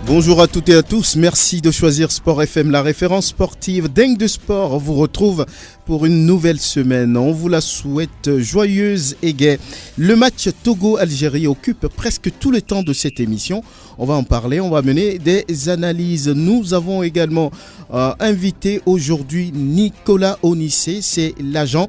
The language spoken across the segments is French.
Bonjour à toutes et à tous, merci de choisir Sport FM, la référence sportive. Dingue de Sport vous retrouve pour une nouvelle semaine. On vous la souhaite joyeuse et gaie. Le match Togo-Algérie occupe presque tout le temps de cette émission. On va en parler, on va mener des analyses. Nous avons également invité aujourd'hui Nicolas Onissé, c'est l'agent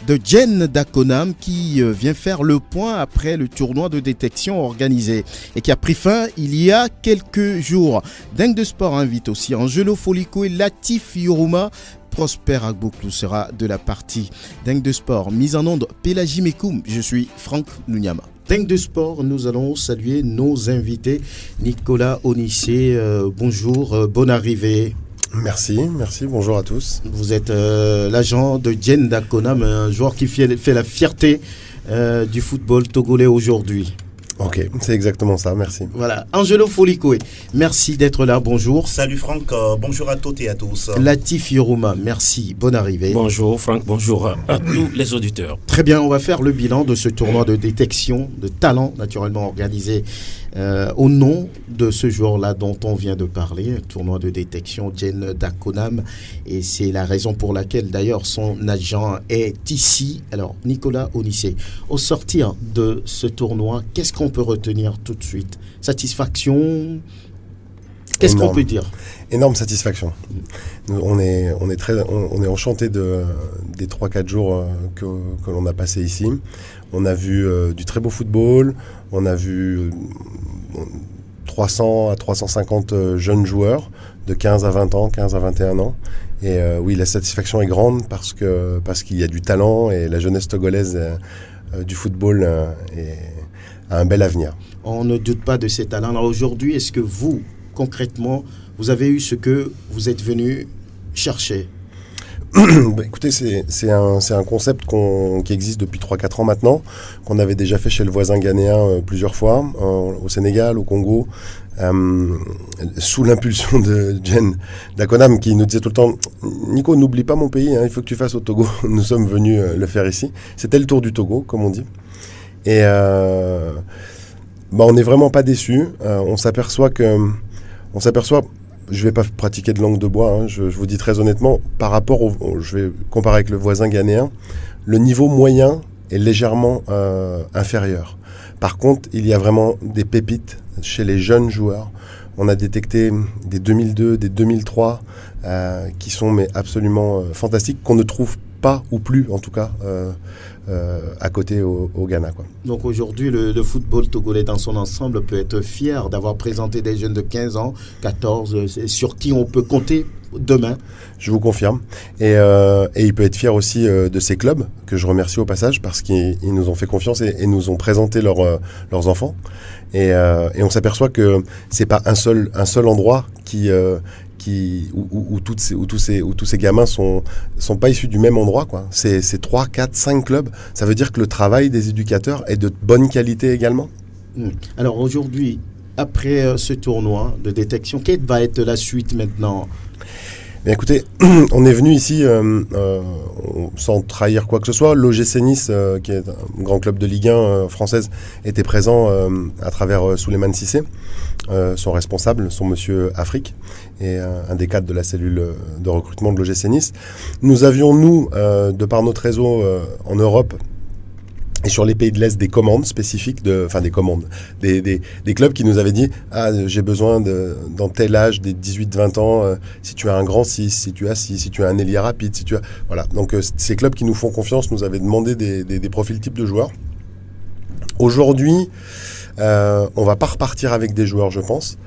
de Djen Dakonam qui vient faire le point après le tournoi de détection organisé et qui a pris fin il y a quelques jours. Dingue de Sport invite aussi Angelo Foliko et Latif Yoruma. Prosper Agbouklou sera de la partie. Dingue de Sport, mise en onde Pélagie Mekoum. Je suis Franck Nounyama. Dingue de Sport, nous allons saluer nos invités. Nicolas Onissé, bonjour, bonne arrivée. Merci, bonjour à tous. Vous êtes l'agent de Djen Dakonam, un joueur qui fait la fierté du football togolais aujourd'hui. Ok, c'est exactement ça, merci. Voilà, Angelo Foliko, merci d'être là, bonjour. Salut Franck, bonjour à toutes et à tous. Latif Yoruma, merci, bonne arrivée. Bonjour Franck, bonjour à tous les auditeurs. Très bien, on va faire le bilan de ce tournoi de détection de talent naturellement organisé au nom de ce joueur-là dont on vient de parler, un tournoi de détection Djen Dakonam, et c'est la raison pour laquelle d'ailleurs son agent est ici. Alors Nicolas Onissé, au sortir de ce tournoi, qu'est-ce qu'on peut retenir tout de suite? Satisfaction? Qu'est-ce qu'on peut dire? Énorme satisfaction. On est enchanté des 3-4 jours que l'on a passé ici. On a vu du très beau football, on a vu 300 à 350 jeunes joueurs de 15 à 20 ans, 15 à 21 ans. Et oui, la satisfaction est grande parce qu'il y a du talent et la jeunesse togolaise du football a un bel avenir. On ne doute pas de ces talents. Alors aujourd'hui, est-ce que vous, concrètement, vous avez eu ce que vous êtes venu chercher? Écoutez, c'est un concept qui existe depuis 3-4 ans maintenant, qu'on avait déjà fait chez le voisin ghanéen plusieurs fois, au Sénégal, au Congo, sous l'impulsion de Djen Dakonam qui nous disait tout le temps « Nico, n'oublie pas mon pays, il faut que tu fasses au Togo ». Nous sommes venus le faire ici. C'était le tour du Togo, comme on dit. Et on n'est vraiment pas déçus. On s'aperçoit, je ne vais pas pratiquer de langue de bois, je vous dis très honnêtement, par rapport je vais comparer avec le voisin ghanéen, le niveau moyen est légèrement inférieur. Par contre, il y a vraiment des pépites chez les jeunes joueurs. On a détecté des 2002, des 2003 qui sont absolument fantastiques, qu'on ne trouve pas, ou plus en tout cas, à côté au Ghana, quoi. Donc aujourd'hui, le football togolais dans son ensemble peut être fier d'avoir présenté des jeunes de 15 ans, 14, sur qui on peut compter demain. Je vous confirme. Et il peut être fier aussi de ces clubs, que je remercie au passage, parce qu'ils nous ont fait confiance et nous ont présenté leurs enfants. Et on s'aperçoit que c'est pas un seul endroit où tous ces gamins sont pas issus du même endroit, quoi. C'est 3, 4, 5 clubs. Ça veut dire que le travail des éducateurs est de bonne qualité également. Alors aujourd'hui, après ce tournoi de détection, quelle va être la suite maintenant? Bien, écoutez, on est venu ici sans trahir quoi que ce soit. L'OGC Nice, qui est un grand club de Ligue 1 française, était présent à travers Souleymane Cissé, son responsable, son monsieur Afrique, et un des cadres de la cellule de recrutement de l'OGC Nice. Nous avions, de par notre réseau en Europe, et sur les pays de l'Est, des commandes spécifiques, des clubs qui nous avaient dit « Ah, j'ai besoin dans tel âge, des 18-20 ans, si tu as un grand 6, si tu as 6, si tu as un ailier rapide, si tu as... » Voilà, donc ces clubs qui nous font confiance nous avaient demandé des profils types de joueurs. Aujourd'hui, on va pas repartir avec des joueurs, je pense,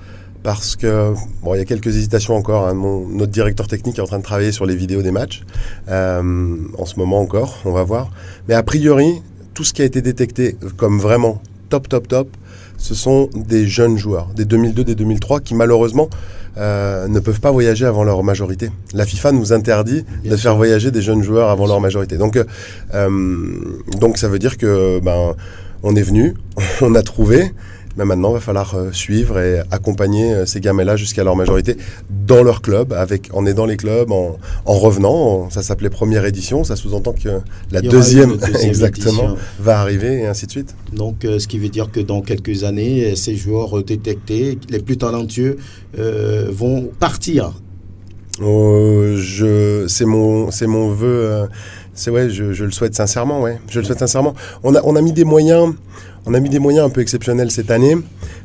parce que, il y a quelques hésitations encore. Notre directeur technique est en train de travailler sur les vidéos des matchs, en ce moment encore, on va voir. Mais a priori, tout ce qui a été détecté comme vraiment top, ce sont des jeunes joueurs, des 2002, des 2003, qui malheureusement ne peuvent pas voyager avant leur majorité. La FIFA nous interdit de faire voyager des jeunes joueurs avant leur majorité. Donc ça veut dire que on est venu, on a trouvé Mais maintenant, il va falloir suivre et accompagner ces gamins-là jusqu'à leur majorité dans leur club, en aidant les clubs, en revenant. Ça s'appelait première édition, ça sous-entend que la deuxième exactement, édition va arriver et ainsi de suite. Donc, ce qui veut dire que dans quelques années, ces joueurs détectés, les plus talentueux, vont partir. C'est mon vœu. Je le souhaite sincèrement. Ouais, je le souhaite sincèrement. On a mis des moyens. On a mis des moyens un peu exceptionnels cette année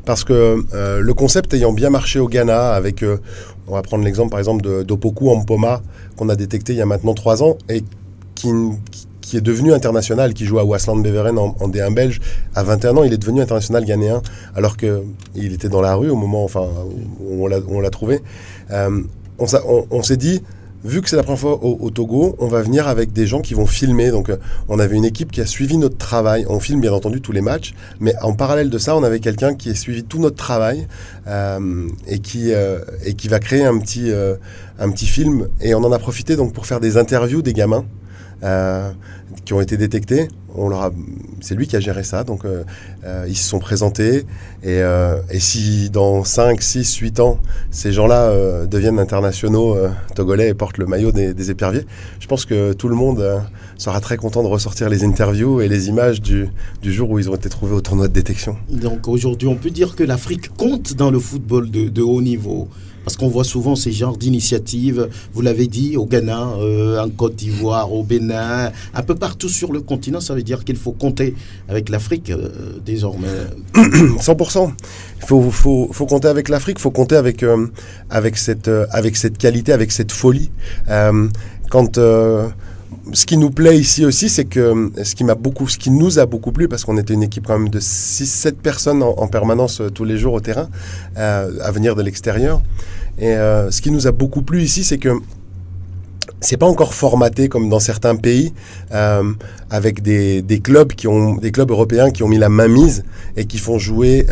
parce que le concept ayant bien marché au Ghana avec, on va prendre l'exemple par exemple d'Opoku Ampoma qu'on a détecté il y a maintenant 3 ans et qui est devenu international, qui joue à Waasland Beveren en D1 belge. À 21 ans, il est devenu international ghanéen alors qu'il était dans la rue au moment où on l'a trouvé. On s'est dit, vu que c'est la première fois au Togo, on va venir avec des gens qui vont filmer. Donc, on avait une équipe qui a suivi notre travail. On filme bien entendu tous les matchs, mais en parallèle de ça, on avait quelqu'un qui a suivi tout notre travail et qui va créer un petit film. Et on en a profité donc pour faire des interviews des gamins qui ont été détectés. C'est lui qui a géré ça, donc ils se sont présentés et si dans 5, 6, 8 ans ces gens-là deviennent internationaux togolais et portent le maillot des éperviers, je pense que tout le monde sera très content de ressortir les interviews et les images du jour où ils ont été trouvés au tournoi de détection. Donc aujourd'hui on peut dire que l'Afrique compte dans le football de haut niveau. Parce qu'on voit souvent ces genres d'initiatives, vous l'avez dit, au Ghana, en Côte d'Ivoire, au Bénin, un peu partout sur le continent. Ça veut dire qu'il faut compter avec l'Afrique désormais. 100%. Il faut compter avec l'Afrique, il faut compter avec cette qualité, avec cette folie. Ce qui nous plaît ici aussi, c'est que ce qui nous a beaucoup plu, parce qu'on était une équipe quand même de 6-7 personnes en permanence tous les jours au terrain, à venir de l'extérieur. Et ce qui nous a beaucoup plu ici, c'est que c'est pas encore formaté comme dans certains pays, avec des clubs européens qui ont mis la main mise et qui font jouer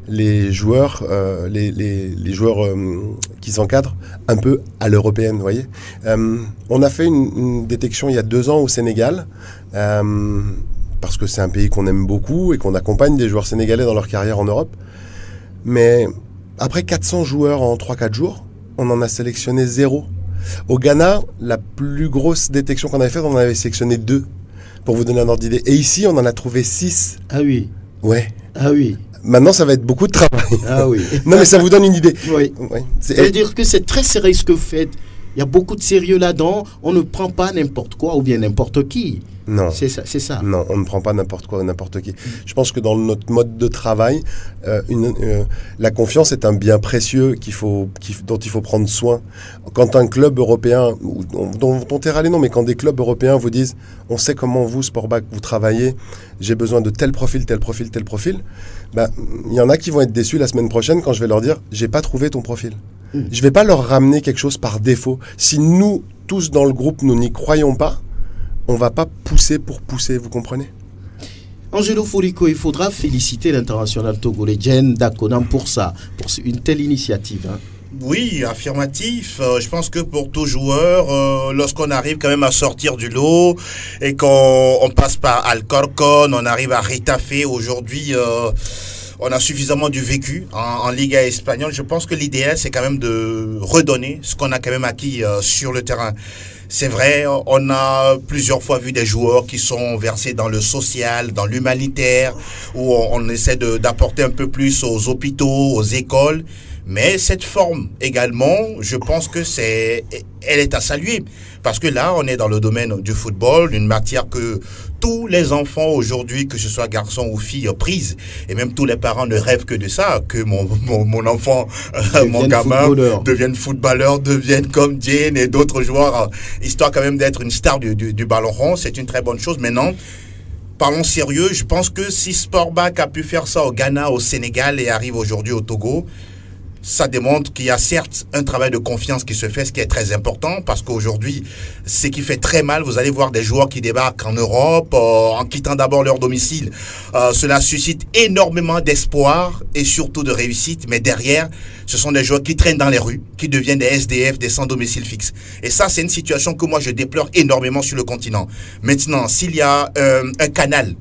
les joueurs, les joueurs qui s'encadrent un peu à l'européenne, vous voyez. On a fait une détection il y a 2 ans au Sénégal, parce que c'est un pays qu'on aime beaucoup et qu'on accompagne des joueurs sénégalais dans leur carrière en Europe. Mais après 400 joueurs en 3-4 jours, on en a sélectionné 0. Au Ghana, la plus grosse détection qu'on avait faite, on en avait sélectionné 2, pour vous donner un ordre d'idée. Et ici, on en a trouvé 6. Ah oui. Ouais. Ah oui. Maintenant, ça va être beaucoup de travail. Ah oui. Non, mais ça vous donne une idée. Oui. Ouais. Ça veut dire que c'est très sérieux ce que vous faites. Il y a beaucoup de sérieux là-dedans. On ne prend pas n'importe quoi ou bien n'importe qui. Non. C'est ça. Non, on ne prend pas n'importe quoi ou n'importe qui. Je pense que dans notre mode de travail, la confiance est un bien précieux dont il faut prendre soin. Quand un club européen, dont on taira les noms, mais quand des clubs européens vous disent « on sait comment vous, Sportback, vous travaillez, j'ai besoin de tel profil, il y en a qui vont être déçus la semaine prochaine quand je vais leur dire « j'ai pas trouvé ton profil ». Je ne vais pas leur ramener quelque chose par défaut. Si nous, tous dans le groupe, nous n'y croyons pas, on ne va pas pousser pour pousser, vous comprenez? Angelo Forico, il faudra féliciter l'international togolais Jen Dakonam pour une telle initiative. Hein. Oui, affirmatif. Je pense que pour tout joueur, lorsqu'on arrive quand même à sortir du lot et qu'on passe par Alcorcon, on arrive à Retafe aujourd'hui... on a suffisamment du vécu en Liga espagnole. Je pense que l'idéal, c'est quand même de redonner ce qu'on a quand même acquis sur le terrain. C'est vrai, on a plusieurs fois vu des joueurs qui sont versés dans le social, dans l'humanitaire, où on essaie d'apporter un peu plus aux hôpitaux, aux écoles. Mais cette forme également, je pense que elle est à saluer. Parce que là, on est dans le domaine du football, une matière que tous les enfants aujourd'hui, que ce soit garçons ou filles, prisent. Et même tous les parents ne rêvent que de ça, que mon enfant, mon gamin devienne footballeur, devienne comme Jane et d'autres joueurs, histoire quand même d'être une star du ballon rond. C'est une très bonne chose. Maintenant, parlons sérieux, je pense que si Sportback a pu faire ça au Ghana, au Sénégal et arrive aujourd'hui au Togo, ça démontre qu'il y a certes un travail de confiance qui se fait, ce qui est très important, parce qu'aujourd'hui, ce qui fait très mal, vous allez voir des joueurs qui débarquent en Europe, en quittant d'abord leur domicile. Cela suscite énormément d'espoir et surtout de réussite, mais derrière, ce sont des joueurs qui traînent dans les rues, qui deviennent des SDF, des sans domicile fixe. Et ça, c'est une situation que moi, je déplore énormément sur le continent. Maintenant, s'il y a un canal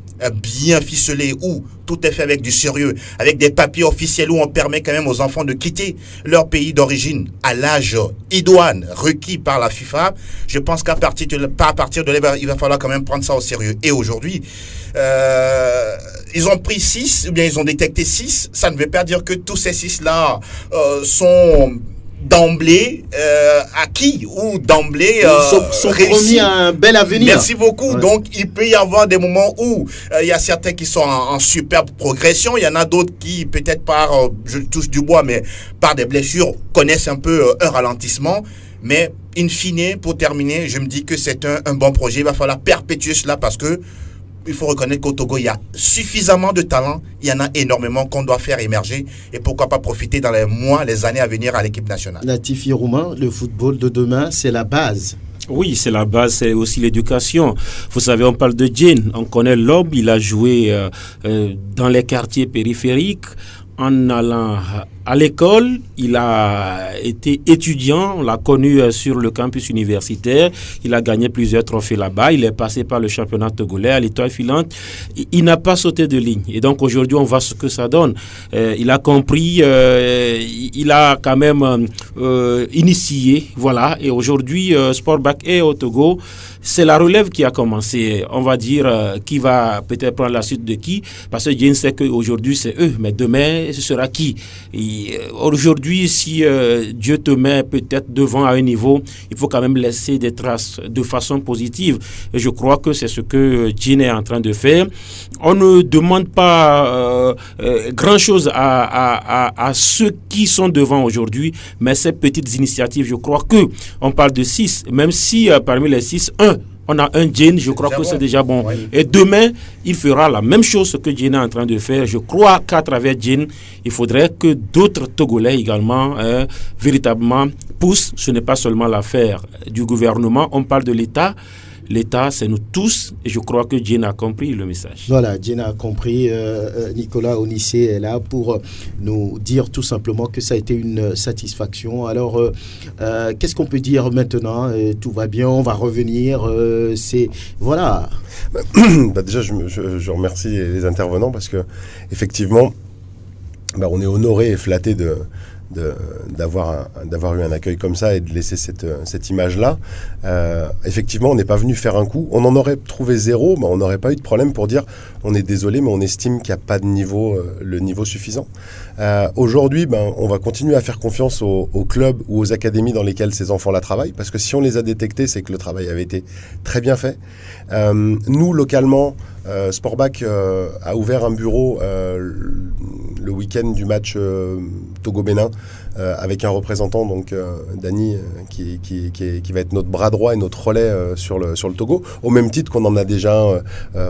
bien ficelé, où tout est fait avec du sérieux, avec des papiers officiels, où on permet quand même aux enfants de quitter leur pays d'origine à l'âge idoine requis par la FIFA, je pense qu'à partir de là, il va falloir quand même prendre ça au sérieux. Et aujourd'hui, ils ont pris 6, ou bien ils ont détecté 6, ça ne veut pas dire que tous ces 6-là sont d'emblée acquis ou d'emblée sont promis à un bel avenir. Merci beaucoup. Ouais. Donc, il peut y avoir des moments où il y a certains qui sont en superbe progression. Il y en a d'autres qui, peut-être par, je touche du bois, mais par des blessures, connaissent un peu un ralentissement. Mais, in fine, pour terminer, je me dis que c'est un bon projet. Il va falloir perpétuer cela parce que il faut reconnaître qu'au Togo, il y a suffisamment de talent. Il y en a énormément qu'on doit faire émerger. Et pourquoi pas profiter dans les mois, les années à venir à l'équipe nationale. Latif Roumain, le football de demain, c'est la base. Oui, c'est la base, c'est aussi l'éducation. Vous savez, on parle de Jane, on connaît l'homme, il a joué dans les quartiers périphériques. En allant à l'école, il a été étudiant, on l'a connu sur le campus universitaire, il a gagné plusieurs trophées là-bas, il est passé par le championnat togolais à l'étoile filante, il n'a pas sauté de ligne. Et donc aujourd'hui, on voit ce que ça donne. Il a compris, il a quand même initié, voilà. Et aujourd'hui, Sportback est au Togo. C'est la relève qui a commencé. On va dire qui va peut-être prendre la suite de qui, parce que Jane sait qu'aujourd'hui c'est eux, mais demain ce sera qui. Aujourd'hui, si Dieu te met peut-être devant à un niveau, il faut quand même laisser des traces de façon positive. Et je crois que c'est ce que Jane est en train de faire. On ne demande pas grand-chose à ceux qui sont devant aujourd'hui, mais ces petites initiatives, je crois que on parle de 6, même si parmi les 6, on a un Jane, je crois que c'est déjà bon. Oui. Et demain, il fera la même chose que Jane est en train de faire. Je crois qu'à travers Jane, il faudrait que d'autres Togolais également véritablement poussent. Ce n'est pas seulement l'affaire du gouvernement, on parle de l'État. L'État, c'est nous tous, et je crois que Jane a compris le message. Voilà, Jane a compris. Nicolas Onissé est là pour nous dire tout simplement que ça a été une satisfaction. Alors, qu'est-ce qu'on peut dire maintenant? Tout va bien, on va revenir. Voilà. Déjà, je remercie les intervenants parce que effectivement, on est honoré et flatté d'avoir eu un accueil comme ça et de laisser cette image-là. Effectivement, on n'est pas venu faire un coup. On en aurait trouvé 0, mais on n'aurait pas eu de problème pour dire on est désolé, mais on estime qu'il n'y a pas de niveau, le niveau suffisant. Aujourd'hui, on va continuer à faire confiance aux clubs ou aux académies dans lesquelles ces enfants-là travaillent, parce que si on les a détectés, c'est que le travail avait été très bien fait. Nous, localement, Sportback a ouvert un bureau le week-end du match Togo-Bénin avec un représentant, donc Dany, qui va être notre bras droit et notre relais sur le Togo, au même titre qu'on en a déjà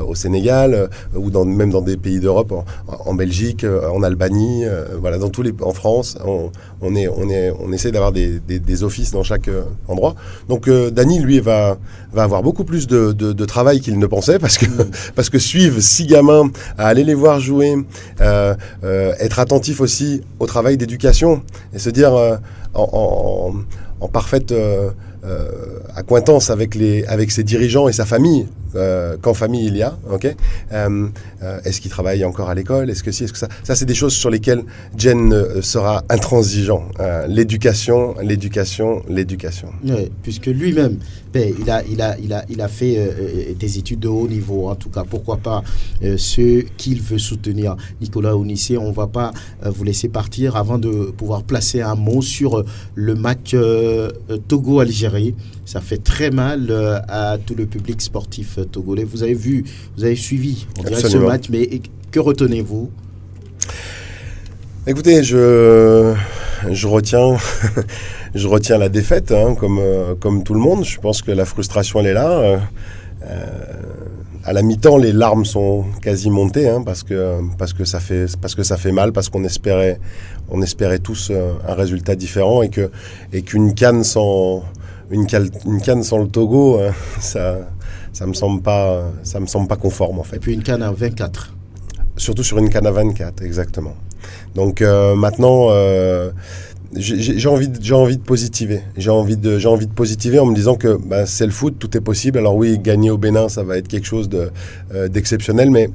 au Sénégal ou même dans des pays d'Europe, en Belgique, en Albanie, voilà, en France, on essaie d'avoir des offices dans chaque endroit. Donc Dany, lui, va avoir beaucoup plus de travail qu'il ne pensait, parce que suivre 6 gamins, à aller les voir jouer, être attentif aussi au travail d'éducation et se dire en parfaite accointance avec ses dirigeants et sa famille, quand famille il y a, ok. Est-ce qu'il travaille encore à l'école? Est-ce que si, est-ce que ça? Ça, c'est des choses sur lesquelles Jane sera intransigeant. L'éducation. Oui, puisque lui-même, il a fait des études de haut niveau, en tout cas. Pourquoi pas ceux qu'il veut soutenir. Nicolas Onissé, on ne va pas vous laisser partir avant de pouvoir placer un mot sur le match Togo-Algérie. Ça fait très mal à tout le public sportif togolais. Vous avez suivi, on dirait, ce match, mais que retenez-vous? Écoutez, je retiens la défaite, comme tout le monde. Je pense que la frustration, elle est là. À la mi-temps, les larmes sont quasi montées, parce que ça fait mal, parce qu'on espérait tous un résultat différent, et qu'une CAN sans le Togo, ça me semble pas conforme, en fait. Et puis une CAN à 24. Surtout sur une CAN à 24, exactement. Donc maintenant, j'ai envie de positiver. J'ai envie de positiver en me disant que c'est le foot, tout est possible. Alors oui, gagner au Bénin, ça va être quelque chose d'exceptionnel, mais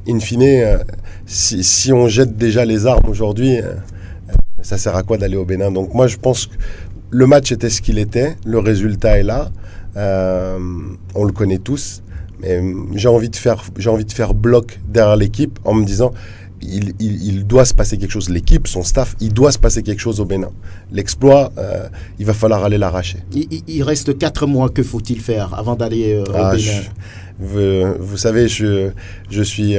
in fine, si on jette déjà les armes aujourd'hui, ça sert à quoi d'aller au Bénin? Donc moi, je pense que le match était ce qu'il était, le résultat est là, on le connaît tous, mais j'ai envie de faire bloc derrière l'équipe en me disant il doit se passer quelque chose, l'équipe, son staff, il doit se passer quelque chose au Bénin. L'exploit, il va falloir aller l'arracher. Il reste 4 mois, que faut-il faire avant d'aller au Bénin? Vous savez, je suis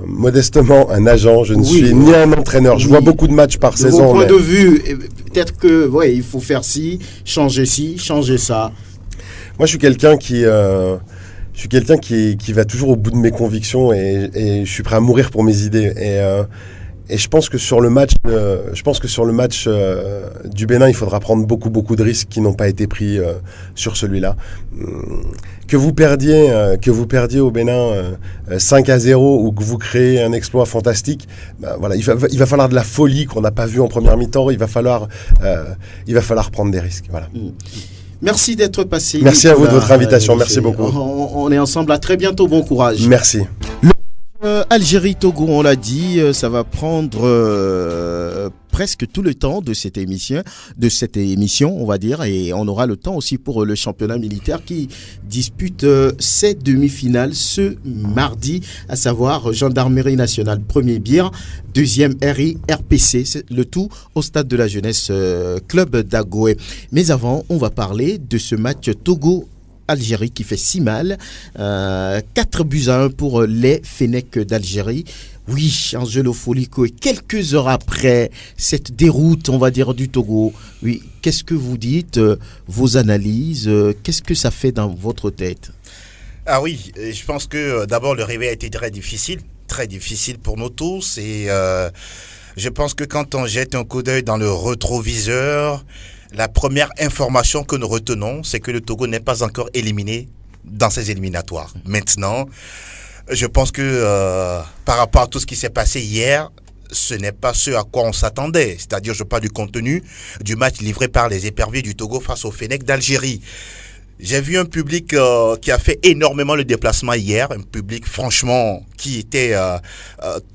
modestement un agent, je ne suis ni un entraîneur. Je vois beaucoup de matchs par saison. De vos points de vue, peut-être que il faut faire ci, changer ça. Moi, je suis quelqu'un qui va toujours au bout de mes convictions et je suis prêt à mourir pour mes idées. Et je pense que sur le match, du Bénin, il faudra prendre beaucoup de risques qui n'ont pas été pris sur celui-là. Que vous perdiez au Bénin 5-0 ou que vous créez un exploit fantastique, il va falloir de la folie qu'on n'a pas vue en première mi-temps. Il va falloir prendre des risques. Voilà. Merci d'être passé. Merci à vous de votre invitation. Merci beaucoup. On est ensemble. À très bientôt. Bon courage. Merci. Algérie-Togo, on l'a dit, ça va prendre presque tout le temps de cette émission, on va dire, et on aura le temps aussi pour le championnat militaire qui dispute ses demi-finales ce mardi, à savoir Gendarmerie nationale, premier BIR, deuxième RI RPC, le tout au stade de la jeunesse club d'Agoé. Mais avant, on va parler de ce match Togo-Algérie qui fait si mal, 4-1 pour les Fennecs d'Algérie. Oui, Angelo Folico, et quelques heures après cette déroute, on va dire, du Togo, oui, qu'est-ce que vous dites, vos analyses, qu'est-ce que ça fait dans votre tête? Ah oui, je pense que d'abord le réveil a été très difficile pour nous tous, et je pense que quand on jette un coup d'œil dans le rétroviseur, la première information que nous retenons, c'est que le Togo n'est pas encore éliminé dans ses éliminatoires. Maintenant, je pense que par rapport à tout ce qui s'est passé hier, ce n'est pas ce à quoi on s'attendait. C'est-à-dire, je parle du contenu du match livré par les éperviers du Togo face aux Fennecs d'Algérie. J'ai vu un public qui a fait énormément le déplacement hier, un public franchement qui était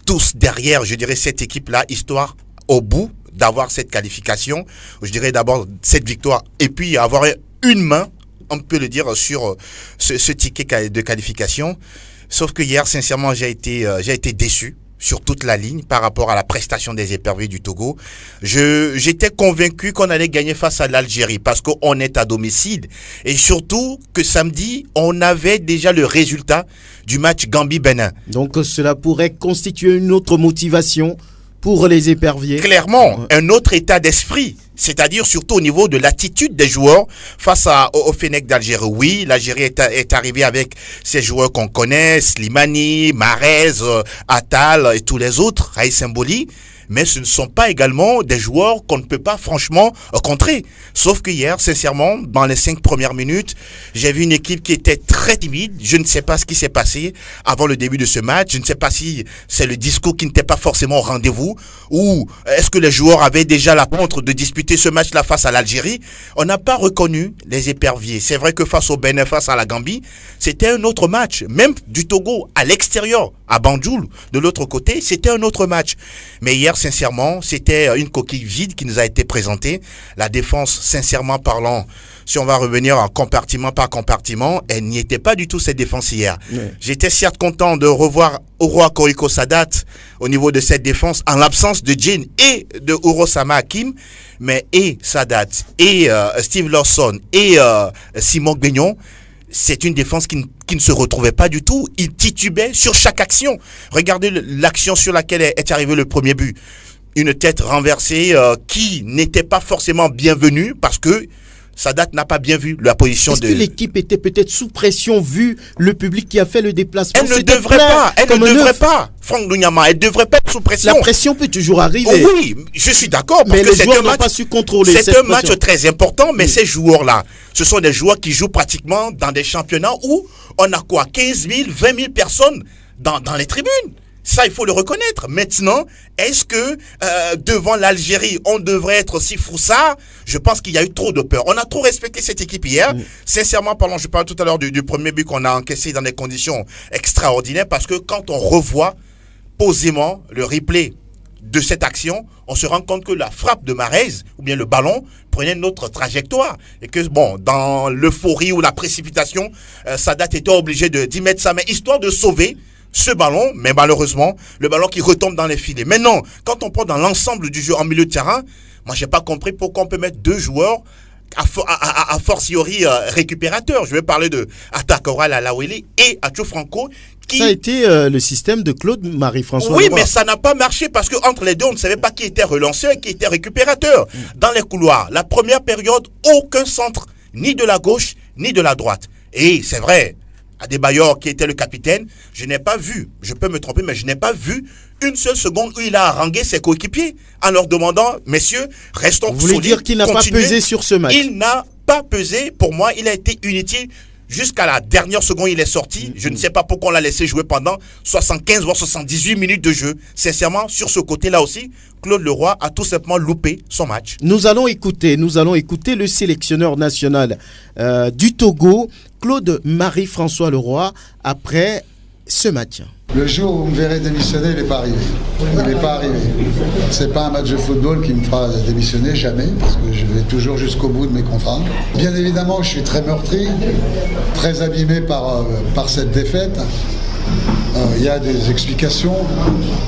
tous derrière, je dirais, cette équipe-là, histoire au bout d'avoir cette qualification, je dirais d'abord cette victoire, et puis avoir une main, on peut le dire, sur ce ticket de qualification. Sauf que hier, sincèrement, j'ai été déçu sur toute la ligne par rapport à la prestation des éperviers du Togo. J'étais convaincu qu'on allait gagner face à l'Algérie parce qu'on est à domicile, et surtout que samedi, on avait déjà le résultat du match Gambie-Bénin. Donc cela pourrait constituer une autre motivation pour les éperviers. Clairement, un autre état d'esprit, c'est-à-dire surtout au niveau de l'attitude des joueurs face aux Fennecs d'Algérie. Oui, l'Algérie est arrivée avec ces joueurs qu'on connaît, Slimani, Mahrez, Attal et tous les autres, Raïs Mboli, mais ce ne sont pas également des joueurs qu'on ne peut pas franchement contrer. Sauf que hier, sincèrement, dans les 5 premières minutes, j'ai vu une équipe qui était très timide. Je ne sais pas ce qui s'est passé avant le début de ce match. Je ne sais pas si c'est le discours qui n'était pas forcément au rendez-vous, ou est-ce que les joueurs avaient déjà la honte de disputer ce match-là face à l'Algérie. On n'a pas reconnu les éperviers. C'est vrai que face au Bénin, face à la Gambie, c'était un autre match. Même du Togo à l'extérieur, à Banjul, de l'autre côté, c'était un autre match. Mais hier, sincèrement, c'était une coquille vide qui nous a été présentée. La défense, sincèrement parlant, si on va revenir en compartiment par compartiment, elle n'y était pas du tout, cette défense hier. J'étais certes content de revoir Oroa Koriko Sadat au niveau de cette défense en l'absence de Jane et de Urosama Hakim, mais et Sadat et Steve Lawson et Simon Gbeignon, c'est une défense qui ne se retrouvait pas du tout. Il titubait sur chaque action. Regardez l'action sur laquelle est arrivé le premier but. Une tête renversée qui n'était pas forcément bienvenue parce que Sadat n'a pas bien vu la position de... Est-ce que l'équipe était peut-être sous pression vu le public qui a fait le déplacement? Elle ne devrait pas. Franck Dougnama, elle ne devrait pas être sous pression. La pression peut toujours arriver. Oh oui, je suis d'accord. Mais les joueurs n'ont pas su contrôler cette pression. C'est un match très important, mais ces joueurs-là, ce sont des joueurs qui jouent pratiquement dans des championnats où on a quoi, 15 000, 20 000 personnes dans les tribunes. Ça, il faut le reconnaître. Maintenant, est-ce que devant l'Algérie, on devrait être aussi froussard? Je pense qu'il y a eu trop de peur. On a trop respecté cette équipe hier. Sincèrement parlant, je parlais tout à l'heure du premier but qu'on a encaissé dans des conditions extraordinaires, parce que quand on revoit posément le replay de cette action, on se rend compte que la frappe de Mahrez, ou bien le ballon, prenait une autre trajectoire. Et que, bon, dans l'euphorie ou la précipitation, Sadat était obligé d'y mettre sa main, histoire de sauver ce ballon, mais malheureusement, le ballon qui retombe dans les filets. Maintenant, quand on prend dans l'ensemble du jeu en milieu de terrain, moi, j'ai pas compris pourquoi on peut mettre deux joueurs a fortiori récupérateurs. Je vais parler de Atakora Laweli et Atcho Franco. Ça a été le système de Claude Marie-François. Oui, mais ça n'a pas marché parce que entre les deux, on ne savait pas qui était relanceur et qui était récupérateur. Dans les couloirs, la première période, aucun centre, ni de la gauche, ni de la droite. Et c'est vrai, Adebayor, qui était le capitaine, je n'ai pas vu, je peux me tromper, mais je n'ai pas vu une seule seconde où il a harangué ses coéquipiers en leur demandant, messieurs, restons solides. Vous voulez dire qu'il n'a pas pesé sur ce match? Il n'a pas pesé. Pour moi, il a été inutile. Jusqu'à la dernière seconde, il est sorti. Je ne sais pas pourquoi on l'a laissé jouer pendant 75 voire 78 minutes de jeu. Sincèrement, sur ce côté-là aussi, Claude Leroy a tout simplement loupé son match. Nous allons écouter le sélectionneur national du Togo, Claude Marie-François Leroy, après ce match. Le jour où vous me verrez démissionner, il n'est pas arrivé. Il n'est pas arrivé. C'est pas un match de football qui me fera démissionner, jamais, parce que je vais toujours jusqu'au bout de mes contrats. Bien évidemment, je suis très meurtri, très abîmé par cette défaite. Il y a des explications.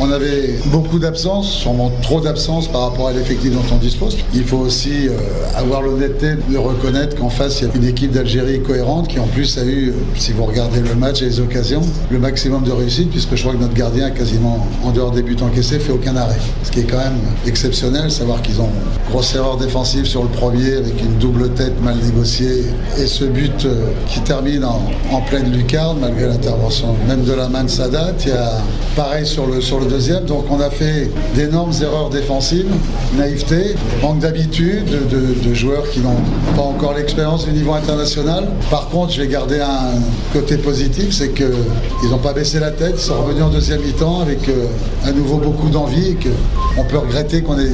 On avait beaucoup d'absences, sûrement trop d'absences par rapport à l'effectif dont on dispose. Il faut aussi avoir l'honnêteté de reconnaître qu'en face, il y a une équipe d'Algérie cohérente qui en plus a eu, si vous regardez le match et les occasions, le maximum de réussite, puisque je crois que notre gardien a quasiment, en dehors des buts encaissés, fait aucun arrêt. Ce qui est quand même exceptionnel, savoir qu'ils ont une grosse erreur défensive sur le premier avec une double tête mal négociée et ce but qui termine en pleine lucarne malgré l'intervention même de la main de Sadat. Il y a pareil sur le deuxième. Donc on a fait d'énormes erreurs défensives, naïveté, manque d'habitude de joueurs qui n'ont pas encore l'expérience du niveau international. Par contre, je vais garder un côté positif, c'est qu'ils n'ont pas baissé la tête, ils sont revenus en deuxième mi-temps avec à nouveau beaucoup d'envie et qu'on peut regretter qu'on ait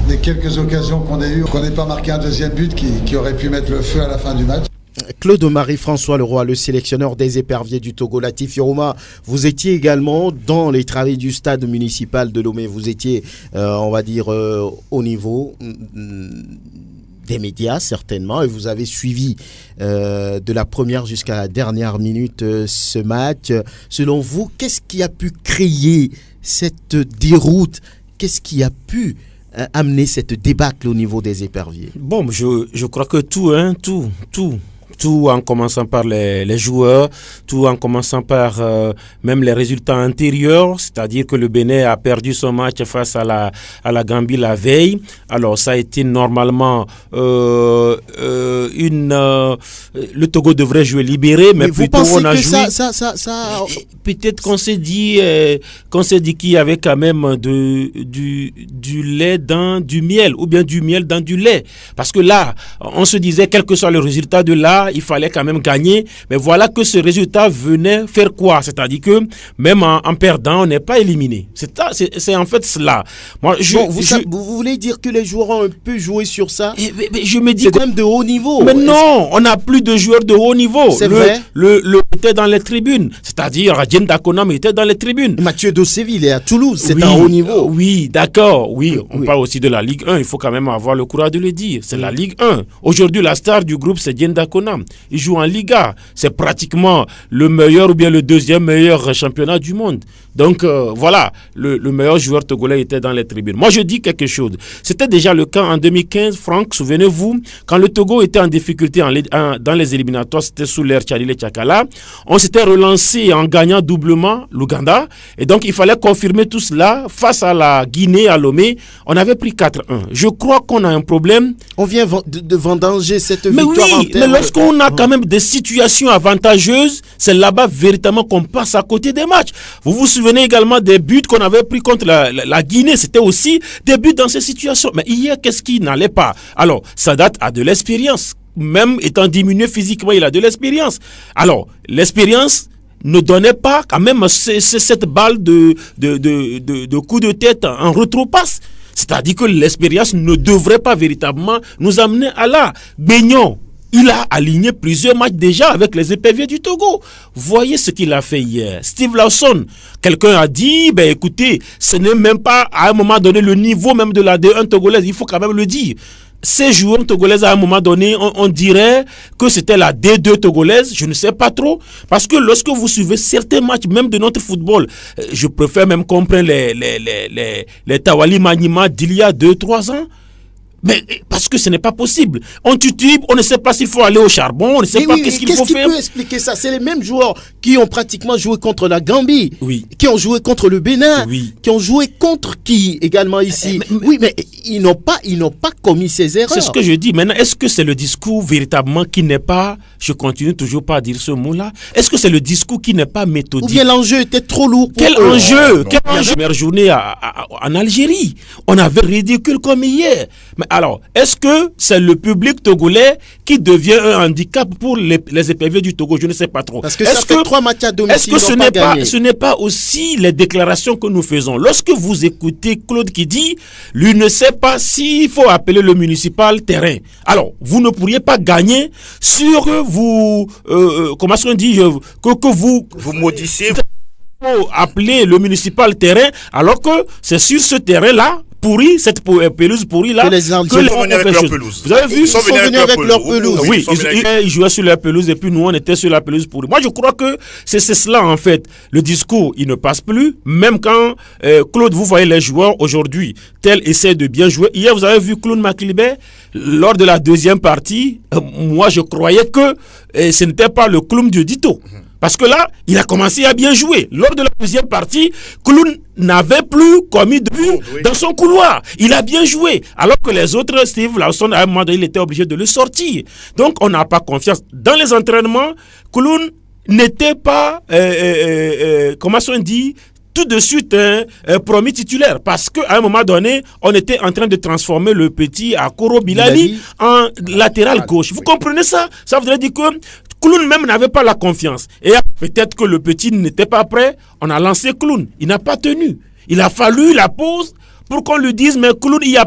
des quelques occasions qu'on ait eues, qu'on n'ait pas marqué un deuxième but qui aurait pu mettre le feu à la fin du match. Claude Marie-François Leroy, le sélectionneur des éperviers du Togo. Latif Yoruma, vous étiez également dans les travaux du stade municipal de Lomé. Vous étiez, on va dire, au niveau des médias, certainement, et vous avez suivi de la première jusqu'à la dernière minute ce match. Selon vous, qu'est-ce qui a pu créer cette déroute? Qu'est-ce qui a pu amener cette débâcle au niveau des éperviers? Bon, je crois que tout en commençant par les joueurs, tout en commençant par même les résultats antérieurs, c'est-à-dire que le Bénin a perdu son match face à la Gambie la veille. Alors ça a été normalement le Togo devrait jouer libéré, mais plutôt on a joué. Peut-être qu'on s'est dit qu'il y avait quand même du lait dans du miel, ou bien du miel dans du lait, parce que là on se disait quel que soit le résultat de là, il fallait quand même gagner, mais voilà que ce résultat venait faire quoi? C'est-à-dire que même en perdant, on n'est pas éliminé. C'est en fait cela. Moi, vous voulez dire que les joueurs ont un peu joué sur ça? Mais je me dis c'est quand même de haut niveau. Mais non, on n'a plus de joueurs de haut niveau. C'est vrai. Le était dans les tribunes, c'est-à-dire Adjen Dakonam était dans les tribunes. Mathieu Dosséville, il est à Toulouse, c'est un haut niveau. Oui, d'accord. Oui, on parle aussi de la Ligue 1. Il faut quand même avoir le courage de le dire. C'est la Ligue 1. Aujourd'hui, la star du groupe, c'est Adjen Dakonam. Il joue en Liga. C'est pratiquement le meilleur ou bien le deuxième meilleur championnat du monde. Donc voilà, le meilleur joueur togolais était dans les tribunes. Moi je dis quelque chose. C'était déjà le cas en 2015, Franck, souvenez-vous, quand le Togo était en difficulté dans les éliminatoires, c'était sous l'ère Tchadile Tchakala. On s'était relancé en gagnant doublement l'Ouganda. Et donc il fallait confirmer tout cela face à la Guinée, à Lomé. On avait pris 4-1. Je crois qu'on a un problème. On vient de vendanger cette victoire. Mais lorsqu'on a quand même des situations avantageuses, c'est là-bas véritablement qu'on passe à côté des matchs. Vous vous souvenez également des buts qu'on avait pris contre la Guinée, c'était aussi des buts dans ces situations. Mais hier, qu'est-ce qui n'allait pas? Alors, Sadat a de l'expérience. Même étant diminué physiquement, il a de l'expérience. Alors, l'expérience ne donnait pas quand même cette balle de coup de tête en retropasse. C'est-à-dire que l'expérience ne devrait pas véritablement nous amener à là. Beignon, il a aligné plusieurs matchs déjà avec les éperviers du Togo. Voyez ce qu'il a fait hier. Steve Lawson, quelqu'un a dit, écoutez, ce n'est même pas à un moment donné le niveau même de la D1 togolaise, il faut quand même le dire. Ces joueurs togolaises, à un moment donné, on dirait que c'était la D2 togolaise, je ne sais pas trop, parce que lorsque vous suivez certains matchs, même de notre football, je préfère même comprendre les Tawali Manima d'il y a 2-3 ans. Mais parce que ce n'est pas possible. On titube, on ne sait pas s'il faut aller au charbon, on ne sait pas qu'est-ce qu'il faut faire. Qu'est-ce qui peut expliquer ça? C'est les mêmes joueurs qui ont pratiquement joué contre la Gambie, qui ont joué contre le Bénin, qui ont joué contre qui également ici. Mais ils n'ont pas commis ces erreurs. C'est ce que je dis. Maintenant, est-ce que c'est le discours véritablement qui n'est pas, je continue toujours pas à dire ce mot-là, est-ce que c'est le discours qui n'est pas méthodique? Ou bien l'enjeu était trop lourd pour Quel enjeu? Première journée en Algérie, on avait ridicule comme hier. Mais alors, est-ce que c'est le public togolais qui devient un handicap pour les éperviers du Togo? Je ne sais pas trop. Parce que ça fait 3 matchs à domicile. Est-ce que ce n'est pas aussi les déclarations que nous faisons? Lorsque vous écoutez Claude qui dit, lui ne sait pas s'il faut appeler le municipal terrain. Alors, vous ne pourriez pas gagner sur vous, comment est-ce qu'on dit, que vous maudissez. Faut appeler le municipal terrain, alors que c'est sur ce terrain-là, pourri, cette pelouse pourrie là, que les Algériens avec leur pelouse. Vous avez vu, ils sont venus avec leur pelouse. Oui, ils jouaient sur la pelouse et puis nous on était sur la pelouse pourrie. Moi je crois que c'est cela en fait. Le discours il ne passe plus, même quand Claude, vous voyez les joueurs aujourd'hui, tel essaie de bien jouer. Hier vous avez vu Claude Makilibé lors de la deuxième partie. Moi je croyais que ce n'était pas le clown du Dito. Parce que là, il a commencé à bien jouer. Lors de la deuxième partie, Kouloun n'avait plus commis de but dans son couloir. Il a bien joué. Alors que les autres, Steve Lawson, à un moment donné, il était obligé de le sortir. Donc, on n'a pas confiance. Dans les entraînements, Kouloun n'était pas, comment on dit, tout de suite promis titulaire. Parce qu'à un moment donné, on était en train de transformer le petit Akoro Bilali en latéral gauche. Vous comprenez ça? Ça voudrait dire que Kouloun même n'avait pas la confiance. Et peut-être que le petit n'était pas prêt. On a lancé Kouloun. Il n'a pas tenu. Il a fallu la pause pour qu'on lui dise, mais Kouloun, il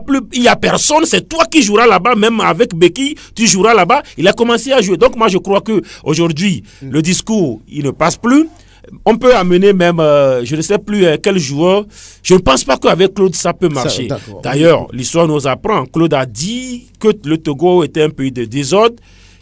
y a personne. C'est toi qui joueras là-bas. Même avec Beki, tu joueras là-bas. Il a commencé à jouer. Donc moi, je crois que aujourd'hui, le discours, il ne passe plus. On peut amener même, je ne sais plus quel joueur. Je ne pense pas qu'avec Claude, ça peut marcher. D'ailleurs, l'histoire nous apprend. Claude a dit que le Togo était un pays de désordre,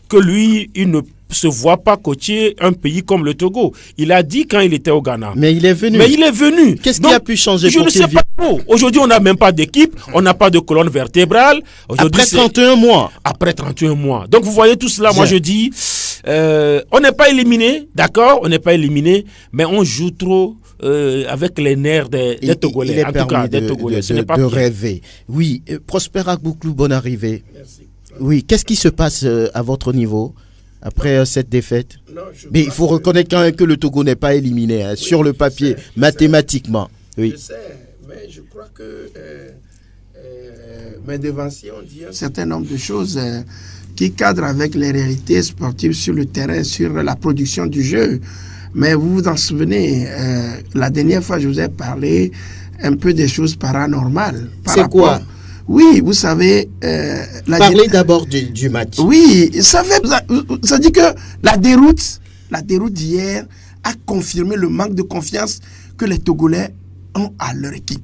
que lui, il ne se voit pas coacher un pays comme le Togo. Il a dit quand il était au Ghana. Mais il est venu. Qu'est-ce qui a pu changer pour qu'il vienne? Je ne sais pas trop. Aujourd'hui, on n'a même pas d'équipe. On n'a pas de colonne vertébrale. Après 31 mois. Après 31 mois. Donc, vous voyez tout cela. Moi, je dis, on n'est pas éliminé. D'accord? On n'est pas éliminé. Mais on joue trop avec les nerfs des Togolais. En tout cas, des Togolais. Ce n'est pas de rêver. Oui. Prosper Agbouklou, bonne arrivée. Merci. Oui. Qu'est-ce qui se passe à votre niveau après cette défaite? Mais il faut reconnaître quand même que le Togo n'est pas éliminé sur le papier, mathématiquement. Oui. Je sais, mais je crois que mes devanciers ont dit un certain nombre de choses qui cadrent avec les réalités sportives sur le terrain, sur la production du jeu. Mais vous vous en souvenez, la dernière fois, je vous ai parlé un peu des choses paranormales. C'est quoi? Oui, vous savez... Parlez d'abord du match. Oui, ça dit que la déroute d'hier a confirmé le manque de confiance que les Togolais ont à leur équipe.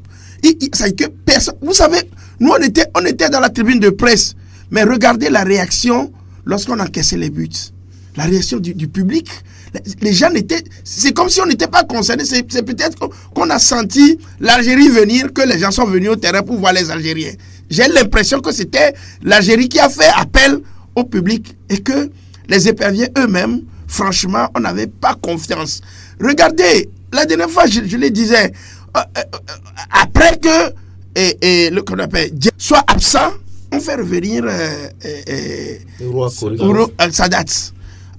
Ça dit que personne... Vous savez, nous, on était dans la tribune de presse, mais regardez la réaction lorsqu'on encaissait les buts. La réaction du public. Les gens n'étaient... C'est comme si on n'était pas concernés. C'est peut-être qu'on a senti l'Algérie venir, que les gens sont venus au terrain pour voir les Algériens. J'ai l'impression que c'était l'Algérie qui a fait appel au public et que les éperviers eux-mêmes, franchement, on n'avait pas confiance. Regardez, la dernière fois, je le disais, après que qu'on appelle soit absent, on fait revenir Sadat.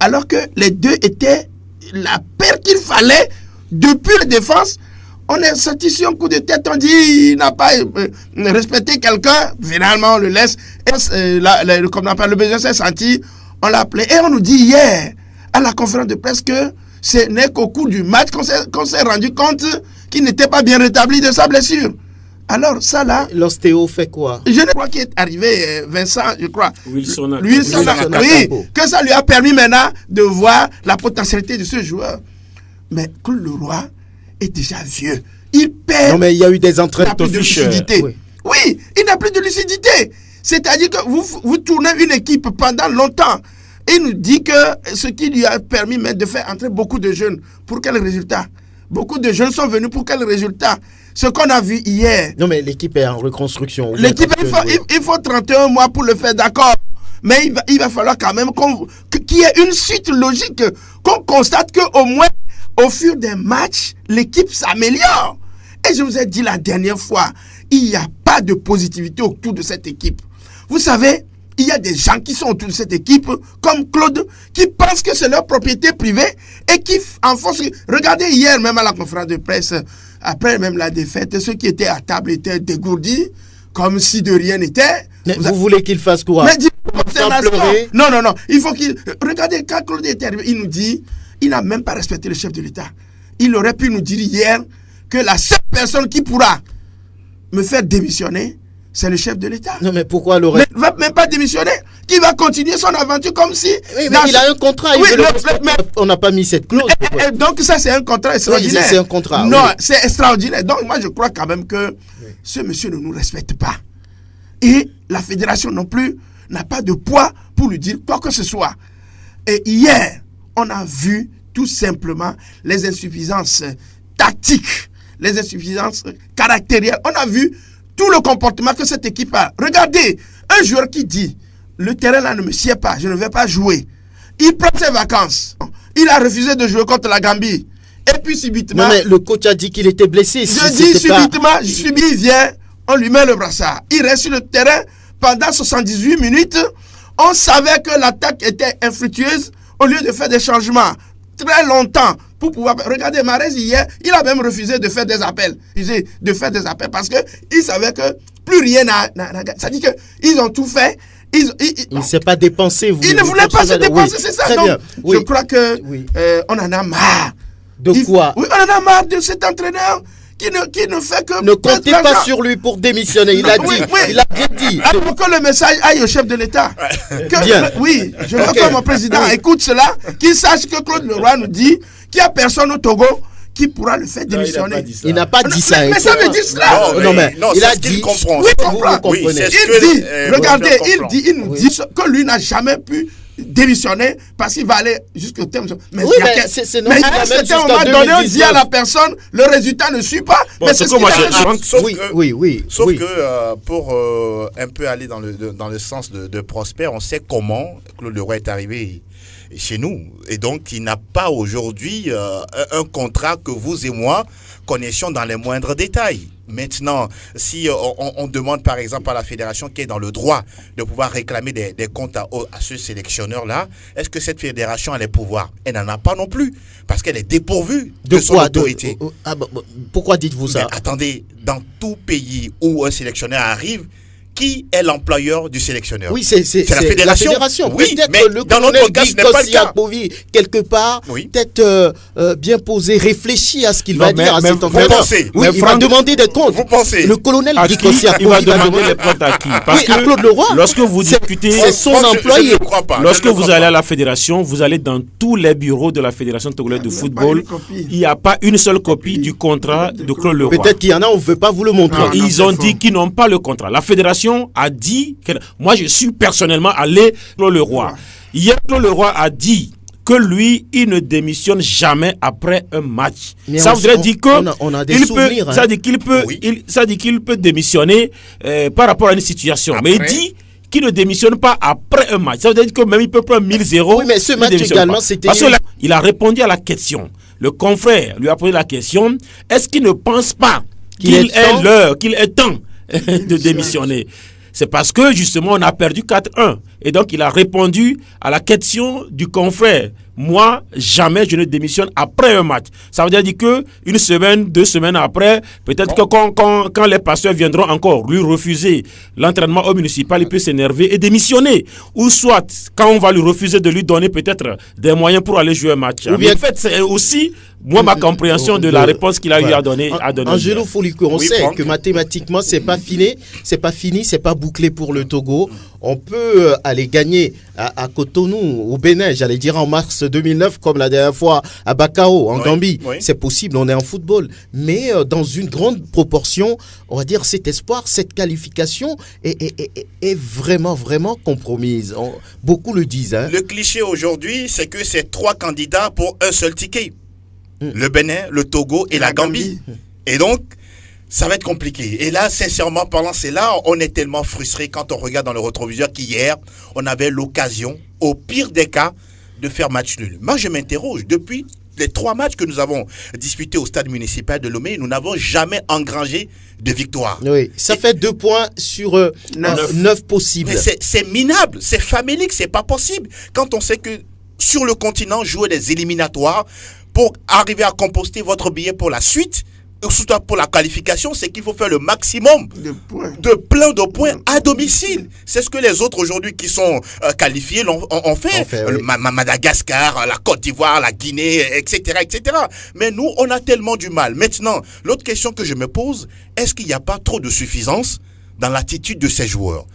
Alors que les deux étaient la paire qu'il fallait depuis la défense. On est sorti sur un coup de tête, on dit il n'a pas respecté quelqu'un, finalement on le laisse. Comme on appelle, le besoin s'est senti, on l'a appelé. Et on nous dit hier, à la conférence de presse, que Ce n'est qu'au cours du match qu'on s'est rendu compte qu'il n'était pas bien rétabli de sa blessure. Alors ça là... L'ostéo fait quoi? Je ne crois qu'il est arrivé, Vincent, je crois. Wilson oui, que ça lui a permis maintenant de voir la potentialité de ce joueur. Mais Claude Leroy est déjà vieux. Il perd... Non mais il y a eu des entraînements de lucidité. Oui, il n'a plus de lucidité. C'est-à-dire que vous tournez une équipe pendant longtemps. Et il nous dit que ce qui lui a permis même de faire entrer beaucoup de jeunes. Pour quel résultat? Beaucoup de jeunes sont venus pour quel résultat? Ce qu'on a vu hier. Non mais l'équipe est en reconstruction. L'équipe, il faut 31 mois pour le faire, d'accord. Mais il va falloir quand même qu'il y ait une suite logique. Qu'on constate qu'au moins, au fur des matchs, l'équipe s'améliore. Et je vous ai dit la dernière fois, il n'y a pas de positivité autour de cette équipe. Vous savez, il y a des gens qui sont autour de cette équipe, comme Claude, qui pensent que c'est leur propriété privée et qui en force. Regardez hier même à la conférence de presse, après même la défaite, ceux qui étaient à table étaient dégourdis, comme si de rien n'était. Mais vous voulez qu'il fasse quoi? Mais non. Il faut qu'il... Regardez, quand Claude est arrivé, il nous dit, il n'a même pas respecté le chef de l'État. Il aurait pu nous dire hier que la seule personne qui pourra me faire démissionner, c'est le chef de l'État. Non mais pourquoi l'aurait... Il ne va même pas démissionner. Qui va continuer son aventure comme si... Oui, mais il a un contrat. On n'a pas mis cette clause. Donc ça c'est un contrat extraordinaire. Oui, c'est un contrat. Non, c'est extraordinaire. Donc moi je crois quand même que ce monsieur ne nous respecte pas. Et la fédération non plus n'a pas de poids pour lui dire quoi que ce soit. Et hier, on a vu tout simplement les insuffisances tactiques, les insuffisances caractérielles. On a vu tout le comportement que cette équipe a. Regardez, un joueur qui dit, le terrain là ne me sied pas, je ne vais pas jouer. Il prend ses vacances. Il a refusé de jouer contre la Gambie. Et puis subitement... Non mais le coach a dit qu'il était blessé. Je dis subitement, il vient, on lui met le brassard. Il reste sur le terrain pendant 78 minutes. On savait que l'attaque était infructueuse au lieu de faire des changements très longtemps pour pouvoir... Regardez, Mahrez hier, il a même refusé de faire des appels. Parce qu'il savait que plus rien n'a... Ça dit qu'ils ont tout fait. Il ne s'est pas dépensé. Il ne voulait pas se dépenser, c'est ça. Donc, je crois que on en a marre. De quoi? Oui, on en a marre de cet entraîneur qui ne fait que... Ne comptez pas sur lui pour démissionner. Il a dit. Il a bien dit. Pour que le message aille au chef de l'État. Bien. Oui, je veux que mon président écoute cela, qu'il sache que Claude Leroy nous dit qu'il n'y a personne au Togo qui pourra le faire démissionner. Il n'a pas dit ça. Mais ça veut dire cela. Non, mais il a dit. Comprend. Oui, comprend. Oui, il nous dit que lui n'a jamais pu démissionner parce qu'il va aller jusqu'au terme. Mais oui, c'est normal. Mais à un certain moment donné, on dit à la personne, le résultat ne suit pas. Bon, mais c'est ce qu'il a Sauf que pour un peu aller dans le sens de Prosper, on sait comment Claude Leroy est arrivé chez nous. Et donc, il n'a pas aujourd'hui un contrat que vous et moi connaissions dans les moindres détails. Maintenant, si on demande par exemple à la fédération qui est dans le droit de pouvoir réclamer des comptes à ce sélectionneur-là, est-ce que cette fédération a les pouvoirs? Elle n'en a pas non plus, parce qu'elle est dépourvue de son autorité. Pourquoi dites-vous ça? Mais attendez, dans tout pays où un sélectionneur arrive, qui est l'employeur du sélectionneur? Oui, c'est la fédération. Oui, peut-être mais le dans colonel notre pays, ce n'est pas le cas. Gaskosi quelque part, peut-être bien posé, réfléchi à ce qu'il va dire à cet entraîneur. Oui, il va demander des comptes. Vous pensez? Le colonel Gaskosi il va demander les comptes à qui? Parce que à Claude Leroy, lorsque vous discutez, c'est son employé. Lorsque vous allez à la fédération, vous allez dans tous les bureaux de la fédération togolaise de football. Il n'y a pas une seule copie du contrat de Claude Leroy. Peut-être qu'il y en a, on ne veut pas vous le montrer. Ils ont dit qu'ils n'ont pas le contrat. La fédération a dit... Moi, je suis personnellement allé Claude Leroy. Hier, Claude Leroy a dit que lui, il ne démissionne jamais après un match. Mais ça voudrait dire que ça dit qu'il peut démissionner par rapport à une situation. Après. Mais il dit qu'il ne démissionne pas après un match. Ça veut dire que même il peut prendre 1000-0. Oui, mais ce match également, c'était... Parce que là, il a répondu à la question. Le confrère lui a posé la question. Est-ce qu'il ne pense pas qu'il est temps de démissionner? C'est parce que justement on a perdu 4-1. Et donc, il a répondu à la question du confrère. Moi, jamais je ne démissionne après un match. Ça veut dire que une semaine, 2 semaines après, peut-être que quand les pasteurs viendront encore lui refuser l'entraînement au municipal, il peut s'énerver et démissionner. Ou soit, quand on va lui refuser de lui donner peut-être des moyens pour aller jouer un match. Ou bien... En fait, c'est aussi moi ma compréhension de la réponse qu'il a eu à donner. Angelo Folico, on sait Franck. que mathématiquement, c'est pas fini, c'est pas bouclé pour le Togo. On peut aller gagner à Cotonou, au Bénin, j'allais dire en mars 2009, comme la dernière fois à Bakao, en Gambie. Oui. C'est possible, on est en football. Mais dans une grande proportion, on va dire cet espoir, cette qualification est vraiment, vraiment compromise. Beaucoup le disent. Hein. Le cliché aujourd'hui, c'est que c'est 3 candidats pour un seul ticket. Le Bénin, le Togo et la Gambie. Et donc, ça va être compliqué. Et là, sincèrement parlant, c'est là on est tellement frustré quand on regarde dans le rétroviseur qu'hier, on avait l'occasion, au pire des cas, de faire match nul. Moi, je m'interroge. Depuis les 3 matchs que nous avons disputés au stade municipal de Lomé, nous n'avons jamais engrangé de victoire. Oui, ça fait 2 points sur 9 possibles. Mais c'est minable, c'est famélique, c'est pas possible. Quand on sait que sur le continent, jouer des éliminatoires pour arriver à composter votre billet pour la suite, surtout pour la qualification, c'est qu'il faut faire le maximum de plein de points à domicile. C'est ce que les autres aujourd'hui qui sont qualifiés ont fait. Oui. Madagascar, la Côte d'Ivoire, la Guinée, etc., etc. Mais nous, on a tellement du mal. Maintenant, l'autre question que je me pose, est-ce qu'il n'y a pas trop de suffisance dans l'attitude de ces joueurs?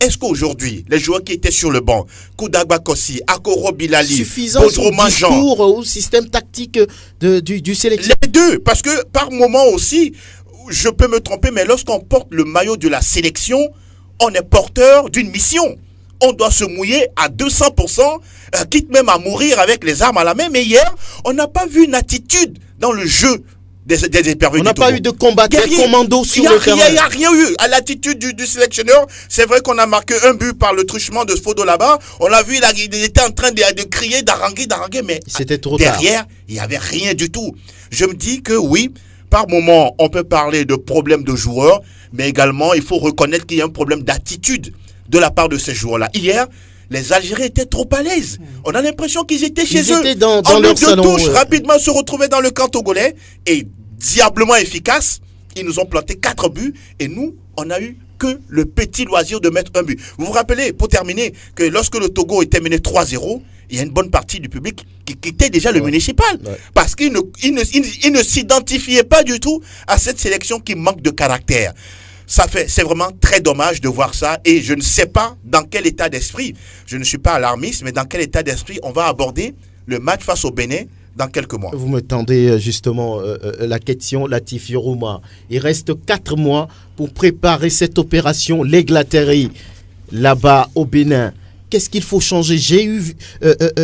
Est-ce qu'aujourd'hui, les joueurs qui étaient sur le banc, Koudagba Kossi, Akoro Bilali, suffisance au discours, au système tactique du sélectionneur? Les deux, parce que par moment aussi, je peux me tromper, mais lorsqu'on porte le maillot de la sélection, on est porteur d'une mission. On doit se mouiller à 200%, quitte même à mourir avec les armes à la main. Mais hier, on n'a pas vu une attitude dans le jeu des éperviers. On n'a pas eu de combattant commando sur le terrain. Il n'y a rien eu. À l'attitude du sélectionneur, c'est vrai qu'on a marqué un but par le truchement de Fodo là-bas. On l'a vu, il était en train de crier, d'haranguer, mais c'était trop derrière, tard. il n'y avait rien du tout. Je me dis que oui, par moment, on peut parler de problème de joueurs, mais également, il faut reconnaître qu'il y a un problème d'attitude de la part de ces joueurs-là. Hier, les Algériens étaient trop à l'aise. On a l'impression qu'ils étaient chez eux. Ils étaient dans leur salon. Touche, rapidement se retrouver dans le camp togolais et diablement efficace. Ils nous ont planté 4 buts et nous, on a eu que le petit loisir de mettre un but. Vous vous rappelez, pour terminer, que lorsque le Togo était mené 3-0, il y a une bonne partie du public qui quittait déjà le municipal. Ouais. Parce qu'il ne s'identifiait pas du tout à cette sélection qui manque de caractère. C'est vraiment très dommage de voir ça et je ne sais pas dans quel état d'esprit, je ne suis pas alarmiste, mais dans quel état d'esprit on va aborder le match face au Bénin dans quelques mois. Vous me tendez justement la question, Latif Yorouma. Il reste 4 mois pour préparer cette opération l'Églatérie là-bas au Bénin. Qu'est-ce qu'il faut changer? J'ai eu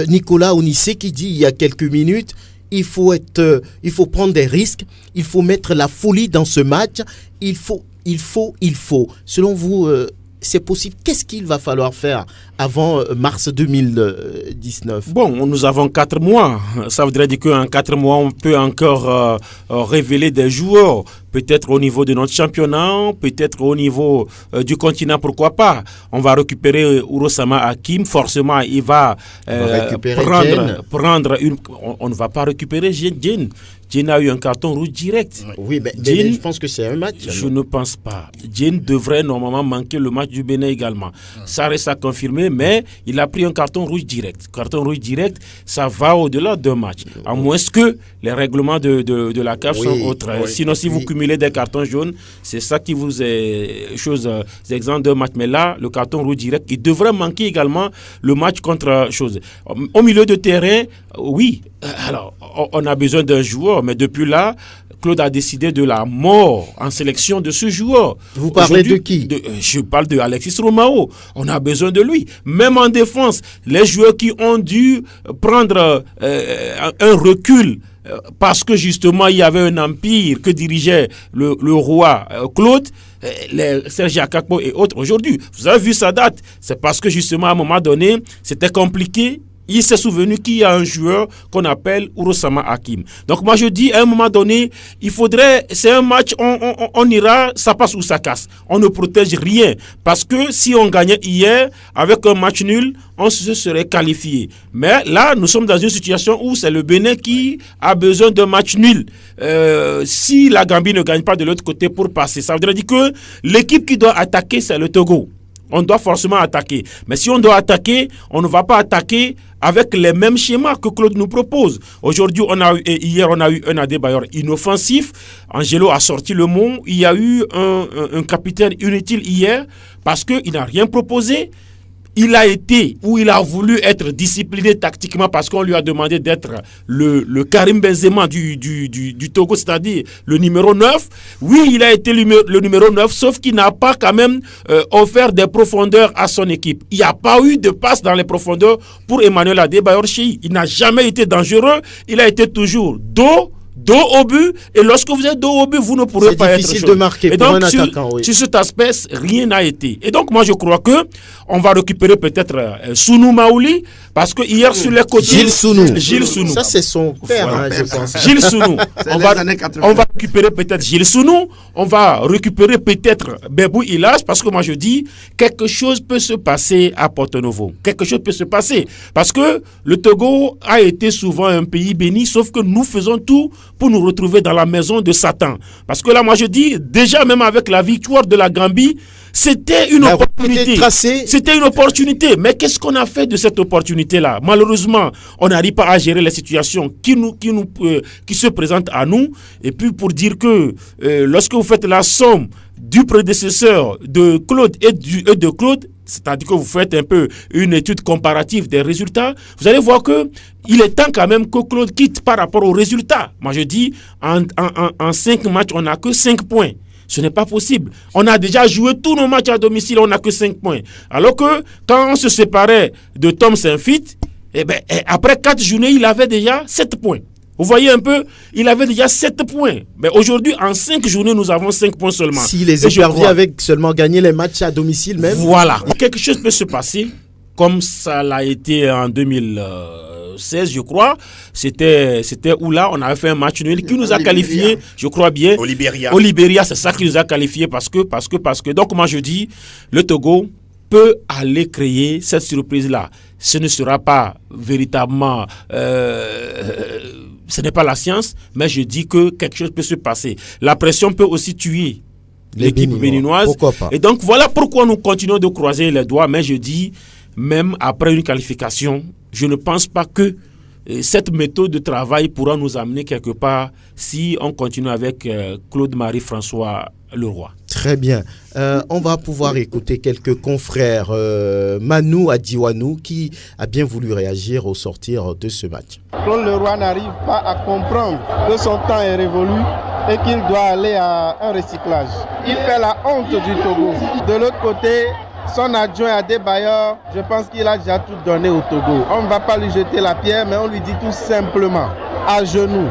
Nicolas Onissé qui dit il y a quelques minutes, il faut prendre des risques, il faut mettre la folie dans ce match, il faut. Selon vous, c'est possible. Qu'est-ce qu'il va falloir faire avant mars 2019? Bon, nous avons 4 mois. Ça voudrait dire qu'en 4 mois, on peut encore révéler des joueurs. Peut-être au niveau de notre championnat, peut-être au niveau du continent, pourquoi pas. On va récupérer Urosama Hakim. Forcément, il va prendre une... On ne va pas récupérer Djen. Djen a eu un carton rouge direct. Oui, mais je pense que c'est un match. Je ne pense pas. Djen devrait normalement manquer le match du Bénin également. Ça reste à confirmer, mais il a pris un carton rouge direct. Carton rouge direct, ça va au-delà d'un match. À moins que les règlements de la CAF sont autres. Sinon, si vous cumulez des cartons jaunes, c'est ça qui vous est exempt d'un match. Mais là, le carton rouge direct, il devrait manquer également le match contre chose. Au milieu de terrain, oui. Alors, on a besoin d'un joueur, mais depuis là, Claude a décidé de la mort en sélection de ce joueur. Vous parlez de qui? Je parle de Alexis Romao. On a besoin de lui. Même en défense, les joueurs qui ont dû prendre un recul parce que justement il y avait un empire que dirigeait le roi Claude, Serge Akakpo et autres. Aujourd'hui, vous avez vu sa date. C'est parce que justement à un moment donné, c'était compliqué. il s'est souvenu qu'il y a un joueur qu'on appelle Urosama Hakim. Donc moi je dis, à un moment donné, c'est un match, on ira, ça passe ou ça casse. On ne protège rien. Parce que si on gagnait hier avec un match nul, on se serait qualifié. Mais là, nous sommes dans une situation où c'est le Bénin qui a besoin d'un match nul. Si la Gambie ne gagne pas de l'autre côté pour passer, ça voudrait dire que l'équipe qui doit attaquer, c'est le Togo. On doit forcément attaquer. Mais si on doit attaquer, on ne va pas attaquer avec les mêmes schémas que Claude nous propose. Aujourd'hui, hier, on a eu un Adebayor inoffensif. Angelo a sorti le mot. Il y a eu un capitaine inutile hier parce qu'il n'a rien proposé. Il a voulu être discipliné tactiquement parce qu'on lui a demandé d'être le Karim Benzema du Togo, c'est-à-dire le numéro 9. Oui, il a été le numéro 9, sauf qu'il n'a pas quand même offert des profondeurs à son équipe. Il n'y a pas eu de passe dans les profondeurs pour Emmanuel Adebayor Chei. Il n'a jamais été dangereux, il a été toujours dos au but, et lorsque vous êtes dos au but, vous ne pourrez pas être chaud. C'est difficile de marquer pour un attaquant, oui. Sur cet aspect, rien n'a été. Et donc, moi, je crois que on va récupérer peut-être Sounou Maouli, parce que hier, sur les côtés... Gilles Sounou. Ça, c'est son père, voilà, je pense. Gilles Sounou. On va récupérer peut-être Gilles Sounou, on va récupérer peut-être Bebou Ilash, parce que moi, je dis, quelque chose peut se passer à Porto-Novo. Quelque chose peut se passer. Parce que le Togo a été souvent un pays béni, sauf que nous faisons tout pour nous retrouver dans la maison de Satan. Parce que là, moi je dis, déjà même avec la victoire de la Gambie, c'était une opportunité. C'était une opportunité. Mais qu'est-ce qu'on a fait de cette opportunité-là? Malheureusement, on n'arrive pas à gérer les situations qui se présentent à nous. Et puis pour dire que lorsque vous faites la somme du prédécesseur de Claude et de Claude, c'est-à-dire que vous faites un peu une étude comparative des résultats, vous allez voir que il est temps quand même que Claude quitte par rapport aux résultats. Moi je dis, en 5 matchs, on n'a que 5 points. Ce n'est pas possible. On a déjà joué tous nos matchs à domicile, on n'a que 5 points. Alors que quand on se séparait de Tom Saint-Fit, après 4 journées, il avait déjà 7 points. Vous voyez un peu, il avait déjà 7 points. Mais aujourd'hui, en 5 journées, nous avons 5 points seulement. Si les éperviers avaient seulement gagné les matchs à domicile même. Voilà. Quelque chose peut se passer, comme ça l'a été en 2016, je crois. C'était où là, on avait fait un match nul qui nous a qualifiés, je crois bien. Au Libéria. Au Libéria, c'est ça qui nous a qualifiés parce que. Donc moi je dis, le Togo peut aller créer cette surprise-là. Ce ne sera pas véritablement... ce n'est pas la science, mais je dis que quelque chose peut se passer. La pression peut aussi tuer l'équipe béninoise. Pourquoi pas? Et donc, voilà pourquoi nous continuons de croiser les doigts. Mais je dis, même après une qualification, je ne pense pas que cette méthode de travail pourra nous amener quelque part si on continue avec Claude-Marie-François Leroy. Très bien. On va pouvoir écouter quelques confrères. Manu Adiwanou qui a bien voulu réagir au sortir de ce match. Claude Leroy n'arrive pas à comprendre que son temps est révolu et qu'il doit aller à un recyclage. Il fait la honte du Togo. De l'autre côté, son adjoint Adebayor, je pense qu'il a déjà tout donné au Togo. On ne va pas lui jeter la pierre, mais on lui dit tout simplement, à genoux,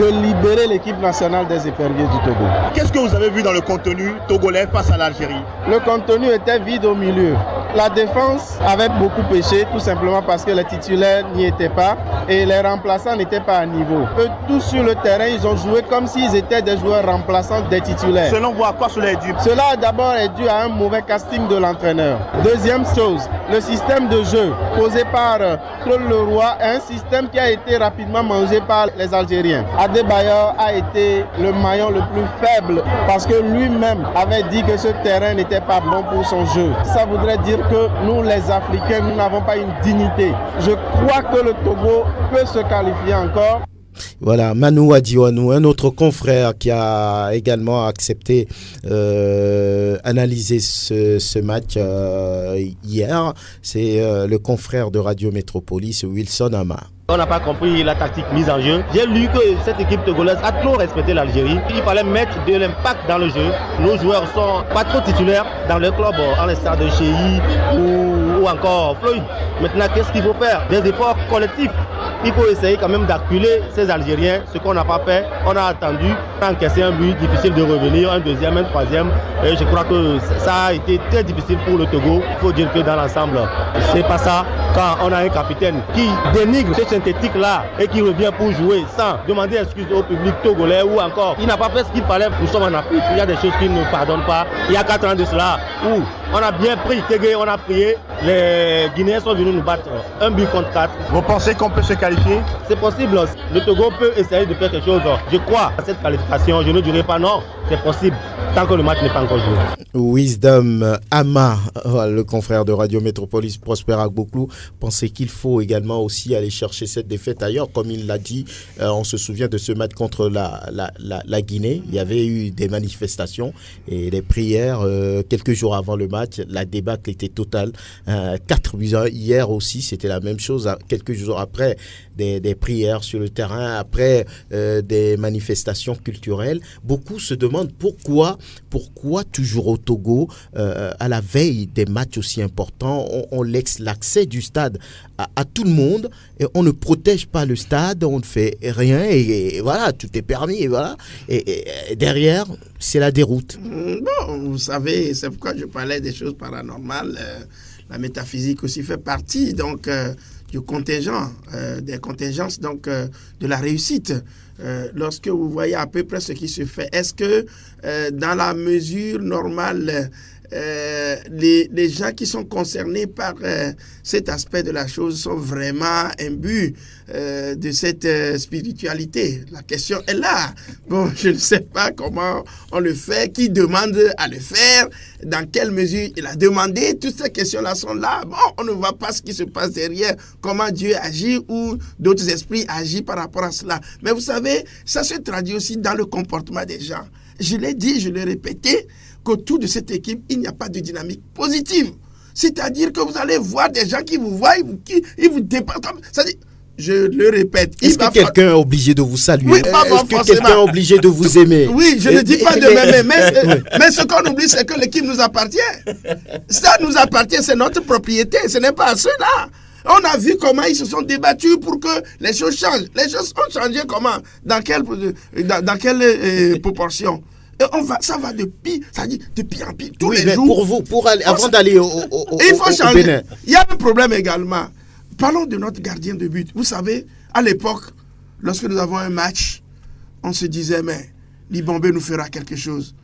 de libérer l'équipe nationale des éperviers du Togo. Qu'est-ce que vous avez vu dans le contenu togolais face à l'Algérie? Le contenu était vide au milieu. La défense avait beaucoup péché, tout simplement parce que les titulaires n'y étaient pas et les remplaçants n'étaient pas à niveau. Eux, tous sur le terrain, ils ont joué comme s'ils étaient des joueurs remplaçants des titulaires. Selon vous, à quoi cela est dû? Cela d'abord est dû à un mauvais casting de l'entraîneur. Deuxième chose, le système de jeu posé par Claude Leroy est un système qui a été rapidement mangé par les Algériens. Adebayor a été le maillon le plus faible parce que lui-même avait dit que ce terrain n'était pas bon pour son jeu. Ça voudrait dire que nous, les Africains, nous n'avons pas une dignité. Je crois que le Togo peut se qualifier encore. Voilà, Manu Adiwanou, un autre confrère qui a également accepté analyser ce match hier. C'est le confrère de Radio Métropolis, Wilson Amar. On n'a pas compris la tactique mise en jeu. J'ai lu que cette équipe togolaise a trop respecté l'Algérie. Il fallait mettre de l'impact dans le jeu. Nos joueurs sont pas trop titulaires dans le club, à l'instar de Chei ou encore Floyd. Maintenant, qu'est-ce qu'il faut faire? Des efforts collectifs il faut essayer quand même d'acculer ces Algériens, ce qu'on n'a pas fait. On a attendu, on a encaissé un but, difficile de revenir, un deuxième, un troisième. Et je crois que ça a été très difficile pour le Togo. Il faut dire que dans l'ensemble, c'est pas ça. Quand on a un capitaine qui dénigre ce synthétique-là et qui revient pour jouer sans demander excuse au public togolais ou encore, il n'a pas fait ce qu'il fallait. Nous sommes en Afrique, il y a des choses qu'il ne pardonne pas. Il y a 4 ans de cela où on a bien pris Tégué, on a prié. Les Guinéens sont venus nous battre 1 but contre 4. Vous pensez qu'on peut se qualifier? C'est possible. Le Togo peut essayer de faire quelque chose. Je crois à cette qualification. Je ne dirai pas non. C'est possible tant que le match n'est pas encore joué. Wisdom Ama, le confrère de Radio Métropolis, Prosper Agboklou, pensait qu'il faut également aussi aller chercher cette défaite ailleurs. Comme il l'a dit, on se souvient de ce match contre la Guinée. Il y avait eu des manifestations et des prières quelques jours avant le match. La débâcle était totale. 4 buts. Hier aussi, c'était la même chose. Quelques jours après, des prières sur le terrain, après des manifestations culturelles. Beaucoup se demandent pourquoi toujours au Togo, à la veille des matchs aussi importants, on laisse l'accès du stade à tout le monde et on ne protège pas le stade, on ne fait rien et voilà, tout est permis et voilà. Et derrière, c'est la déroute. Bon, vous savez, c'est pourquoi je parlais des choses paranormales. La métaphysique aussi fait partie donc du contingent, des contingences donc de la réussite. Lorsque vous voyez à peu près ce qui se fait, est-ce que dans la mesure normale, les gens qui sont concernés par cet aspect de la chose sont vraiment imbus de cette spiritualité? La question est là. Bon, je ne sais pas comment on le fait, qui demande à le faire, dans quelle mesure il a demandé. Toutes ces questions-là sont là. Bon, on ne voit pas ce qui se passe derrière, comment Dieu agit ou d'autres esprits agissent par rapport à cela. Mais vous savez, ça se traduit aussi dans le comportement des gens. Je l'ai dit, je l'ai répété, qu'autour de cette équipe, il n'y a pas de dynamique positive. C'est-à-dire que vous allez voir des gens qui vous voient, ils vous dépassent. C'est-à-dire, je le répète. Est-ce que quelqu'un est obligé de vous saluer? Oui, est-ce que quelqu'un est obligé de vous aimer? Oui, je ne dis pas de m'aimer, mais ce qu'on oublie, c'est que l'équipe nous appartient. Ça nous appartient, c'est notre propriété, ce n'est pas à ceux-là. On a vu comment ils se sont débattus pour que les choses changent. Les choses ont changé comment? Dans quelle proportion? Et ça va de pire en pire. Tous les jours. Pour aller, avant d'aller au changer. Il y a un problème également. Parlons de notre gardien de but. Vous savez, à l'époque, lorsque nous avons un match, on se disait, mais Libombe nous fera quelque chose.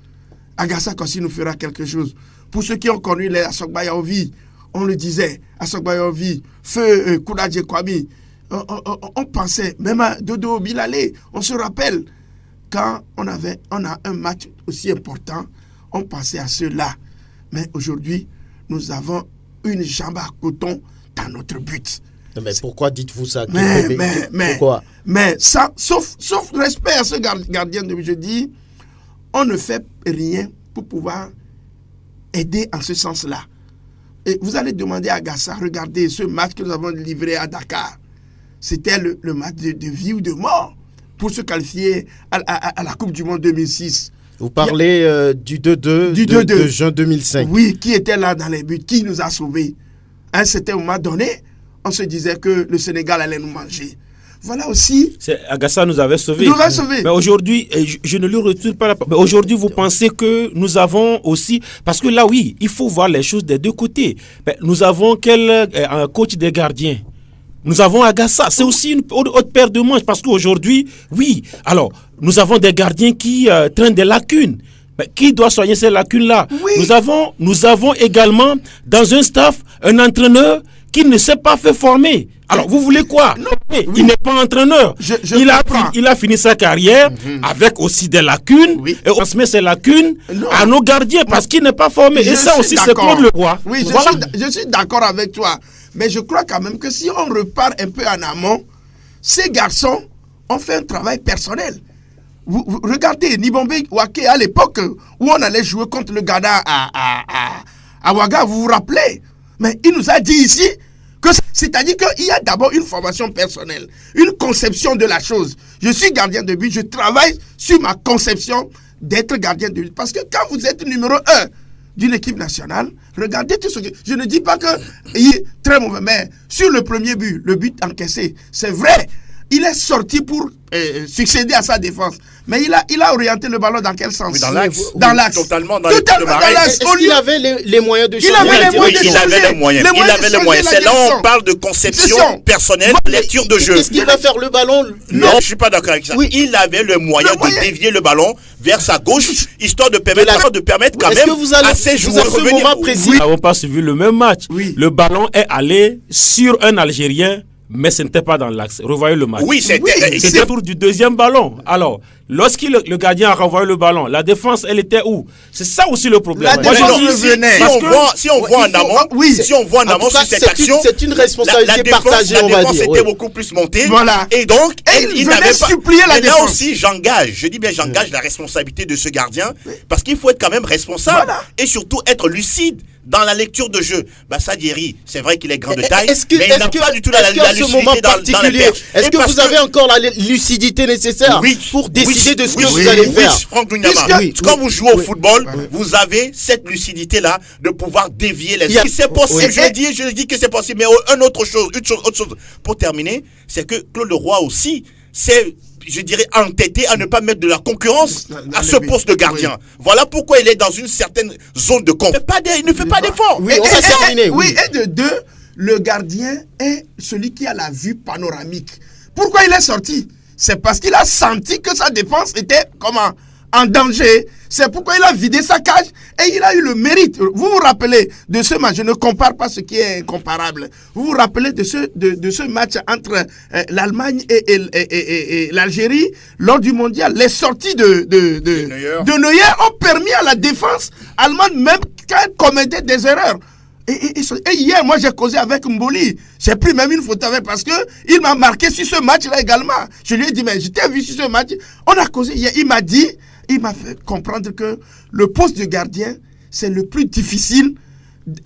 Agassa Kossi nous fera quelque chose. Pour ceux qui ont connu les Asogba Yaovi, on le disait, Asogba Yaovi, Feu Kouladje Kwami, on pensait, même à Dodo Bilale, on se rappelle, quand on a un match aussi important, on pensait à ceux-là. Mais aujourd'hui, nous avons une jambe à coton dans notre but. Mais pourquoi dites-vous ça? Pourquoi? Mais ça, sauf respect à ce gardien de but, je dis, on ne fait rien pour pouvoir aider en ce sens-là. Et vous allez demander à Gassa, regardez ce match que nous avons livré à Dakar. C'était le match de vie ou de mort pour se qualifier à la Coupe du Monde 2006. Vous parlez du 2-2 de juin 2005. Oui, qui était là dans les buts, qui nous a sauvés. À un certain moment donné, on se disait que le Sénégal allait nous manger. Voilà aussi. Agassa nous avait sauvés. Nous avait sauvés. Mais aujourd'hui, je ne lui retire pas la parole. Mais aujourd'hui, vous pensez que nous avons aussi. Parce que là, oui, il faut voir les choses des deux côtés. Mais nous avons un coach des gardiens. Nous avons Agassa. C'est aussi une autre paire de manches. Parce qu'aujourd'hui, oui. Alors, nous avons des gardiens qui traînent des lacunes. Mais qui doit soigner ces lacunes-là? Oui. Nous avons également dans un staff un entraîneur qui ne s'est pas fait former. Alors, vous voulez quoi? Non, oui. Il n'est pas entraîneur. Il a fini sa carrière avec aussi des lacunes. Oui. Et on transmet ces lacunes à nos gardiens parce qu'il n'est pas formé. Et ça aussi, c'est Claude Leroy. Oui, voilà. je suis d'accord avec toi. Mais je crois quand même que si on repart un peu en amont, ces garçons ont fait un travail personnel. Vous regardez Nibombe Wake à l'époque où on allait jouer contre le Ghana à Ouaga, vous vous rappelez? Mais il nous a dit ici que c'est-à-dire qu'il y a d'abord une formation personnelle, une conception de la chose. Je suis gardien de but, je travaille sur ma conception d'être gardien de but. Parce que quand vous êtes numéro 1 d'une équipe nationale, regardez tout ce que... Je ne dis pas qu'il est très mauvais, mais sur le premier but, le but encaissé, c'est vrai, il est sorti pour succéder à sa défense. Mais il a orienté le ballon dans quel sens? Oui, dans l'axe. Dans l'axe. Totalement dans Totalement dans l'axe. Est-ce qu'il avait les moyens de changer? Il avait les moyens. C'est là où on parle de conception personnelle, lecture de jeu. Qu'est-ce qu'il va faire le ballon? Non, je suis pas d'accord avec ça. Oui. Il avait le moyen de dévier le ballon vers sa gauche, histoire de permettre quand même à ses joueurs de revenir. Nous n'avons pas suivi le même match. Oui. Le ballon est allé sur un Algérien, mais ce n'était pas dans l'axe. Revoyez le match. Oui, c'était autour du deuxième ballon. Alors, lorsque le gardien a renvoyé le ballon, la défense, elle était où? C'est ça aussi le problème. La défense revenait. Si on voit en amont sur cette action, c'est une responsabilité partagée, on va dire. La défense était beaucoup plus montée. Voilà. Et donc, il n'avait pas supplier la défense. Là aussi, j'engage la responsabilité de ce gardien, parce qu'il faut être quand même responsable et surtout être lucide dans la lecture de jeu. Sadieri, c'est vrai qu'il est grand de taille, mais il n'a pas du tout la lucidité dans les perches. Est-ce que vous avez encore la lucidité nécessaire pour décider de ce que vous allez faire? Franck Ndounama, quand vous jouez au football, vous avez cette lucidité-là de pouvoir dévier les... C'est possible, je dis que c'est possible, mais une autre chose, pour terminer, c'est que Claude Leroy aussi, c'est... je dirais, entêté à ne pas mettre de la concurrence à ce poste de gardien. Voilà pourquoi il est dans une certaine zone de confort. Il ne fait pas d'effort. Oui, on va terminer. Oui, et de deux, le gardien est celui qui a la vue panoramique. Pourquoi il est sorti? C'est parce qu'il a senti que sa défense était en danger. C'est pourquoi il a vidé sa cage et il a eu le mérite. Vous vous rappelez de ce match, je ne compare pas ce qui est incomparable. Vous vous rappelez de ce match entre l'Allemagne et l'Algérie lors du mondial. Les sorties de Neuer ont permis à la défense allemande, même quand elle commettait des erreurs. Et hier, moi, j'ai causé avec Mboli. J'ai pris même une photo avec parce que il m'a marqué sur ce match-là également. Je lui ai dit, mais je t'ai vu sur ce match. On a causé hier. Il m'a fait comprendre que le poste de gardien, c'est le plus difficile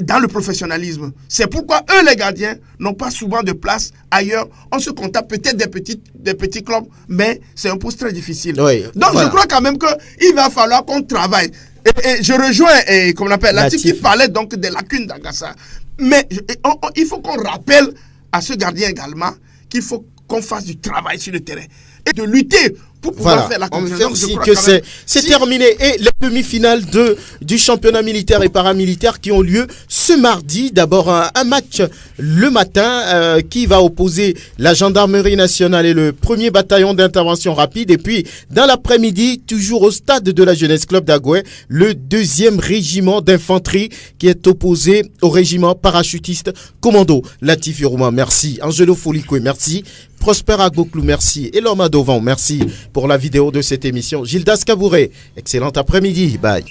dans le professionnalisme. C'est pourquoi eux, les gardiens, n'ont pas souvent de place ailleurs. On se contente peut-être des petits clubs, mais c'est un poste très difficile. Oui, donc, je crois quand même qu'il va falloir qu'on travaille. Et je rejoins, comme on appelle, Latif qui parlait donc des lacunes d'Agassa. Mais il faut qu'on rappelle à ce gardien également qu'il faut qu'on fasse du travail sur le terrain et de lutter pour pouvoir faire la compétition. C'est terminé. Et les demi-finales du championnat militaire et paramilitaire qui ont lieu ce mardi. D'abord un match le matin qui va opposer la gendarmerie nationale et le 1er bataillon d'intervention rapide. Et puis dans l'après-midi, toujours au stade de la Jeunesse Club d'Agoué, le 2e régiment d'infanterie qui est opposé au régiment parachutiste commando. Latif Yorouma, merci. Angelo Folikwe, merci. Prosper Agboklou, merci. Et Loma Dovan, merci pour la vidéo de cette émission. Gildas Kabouré, excellent après-midi. Bye.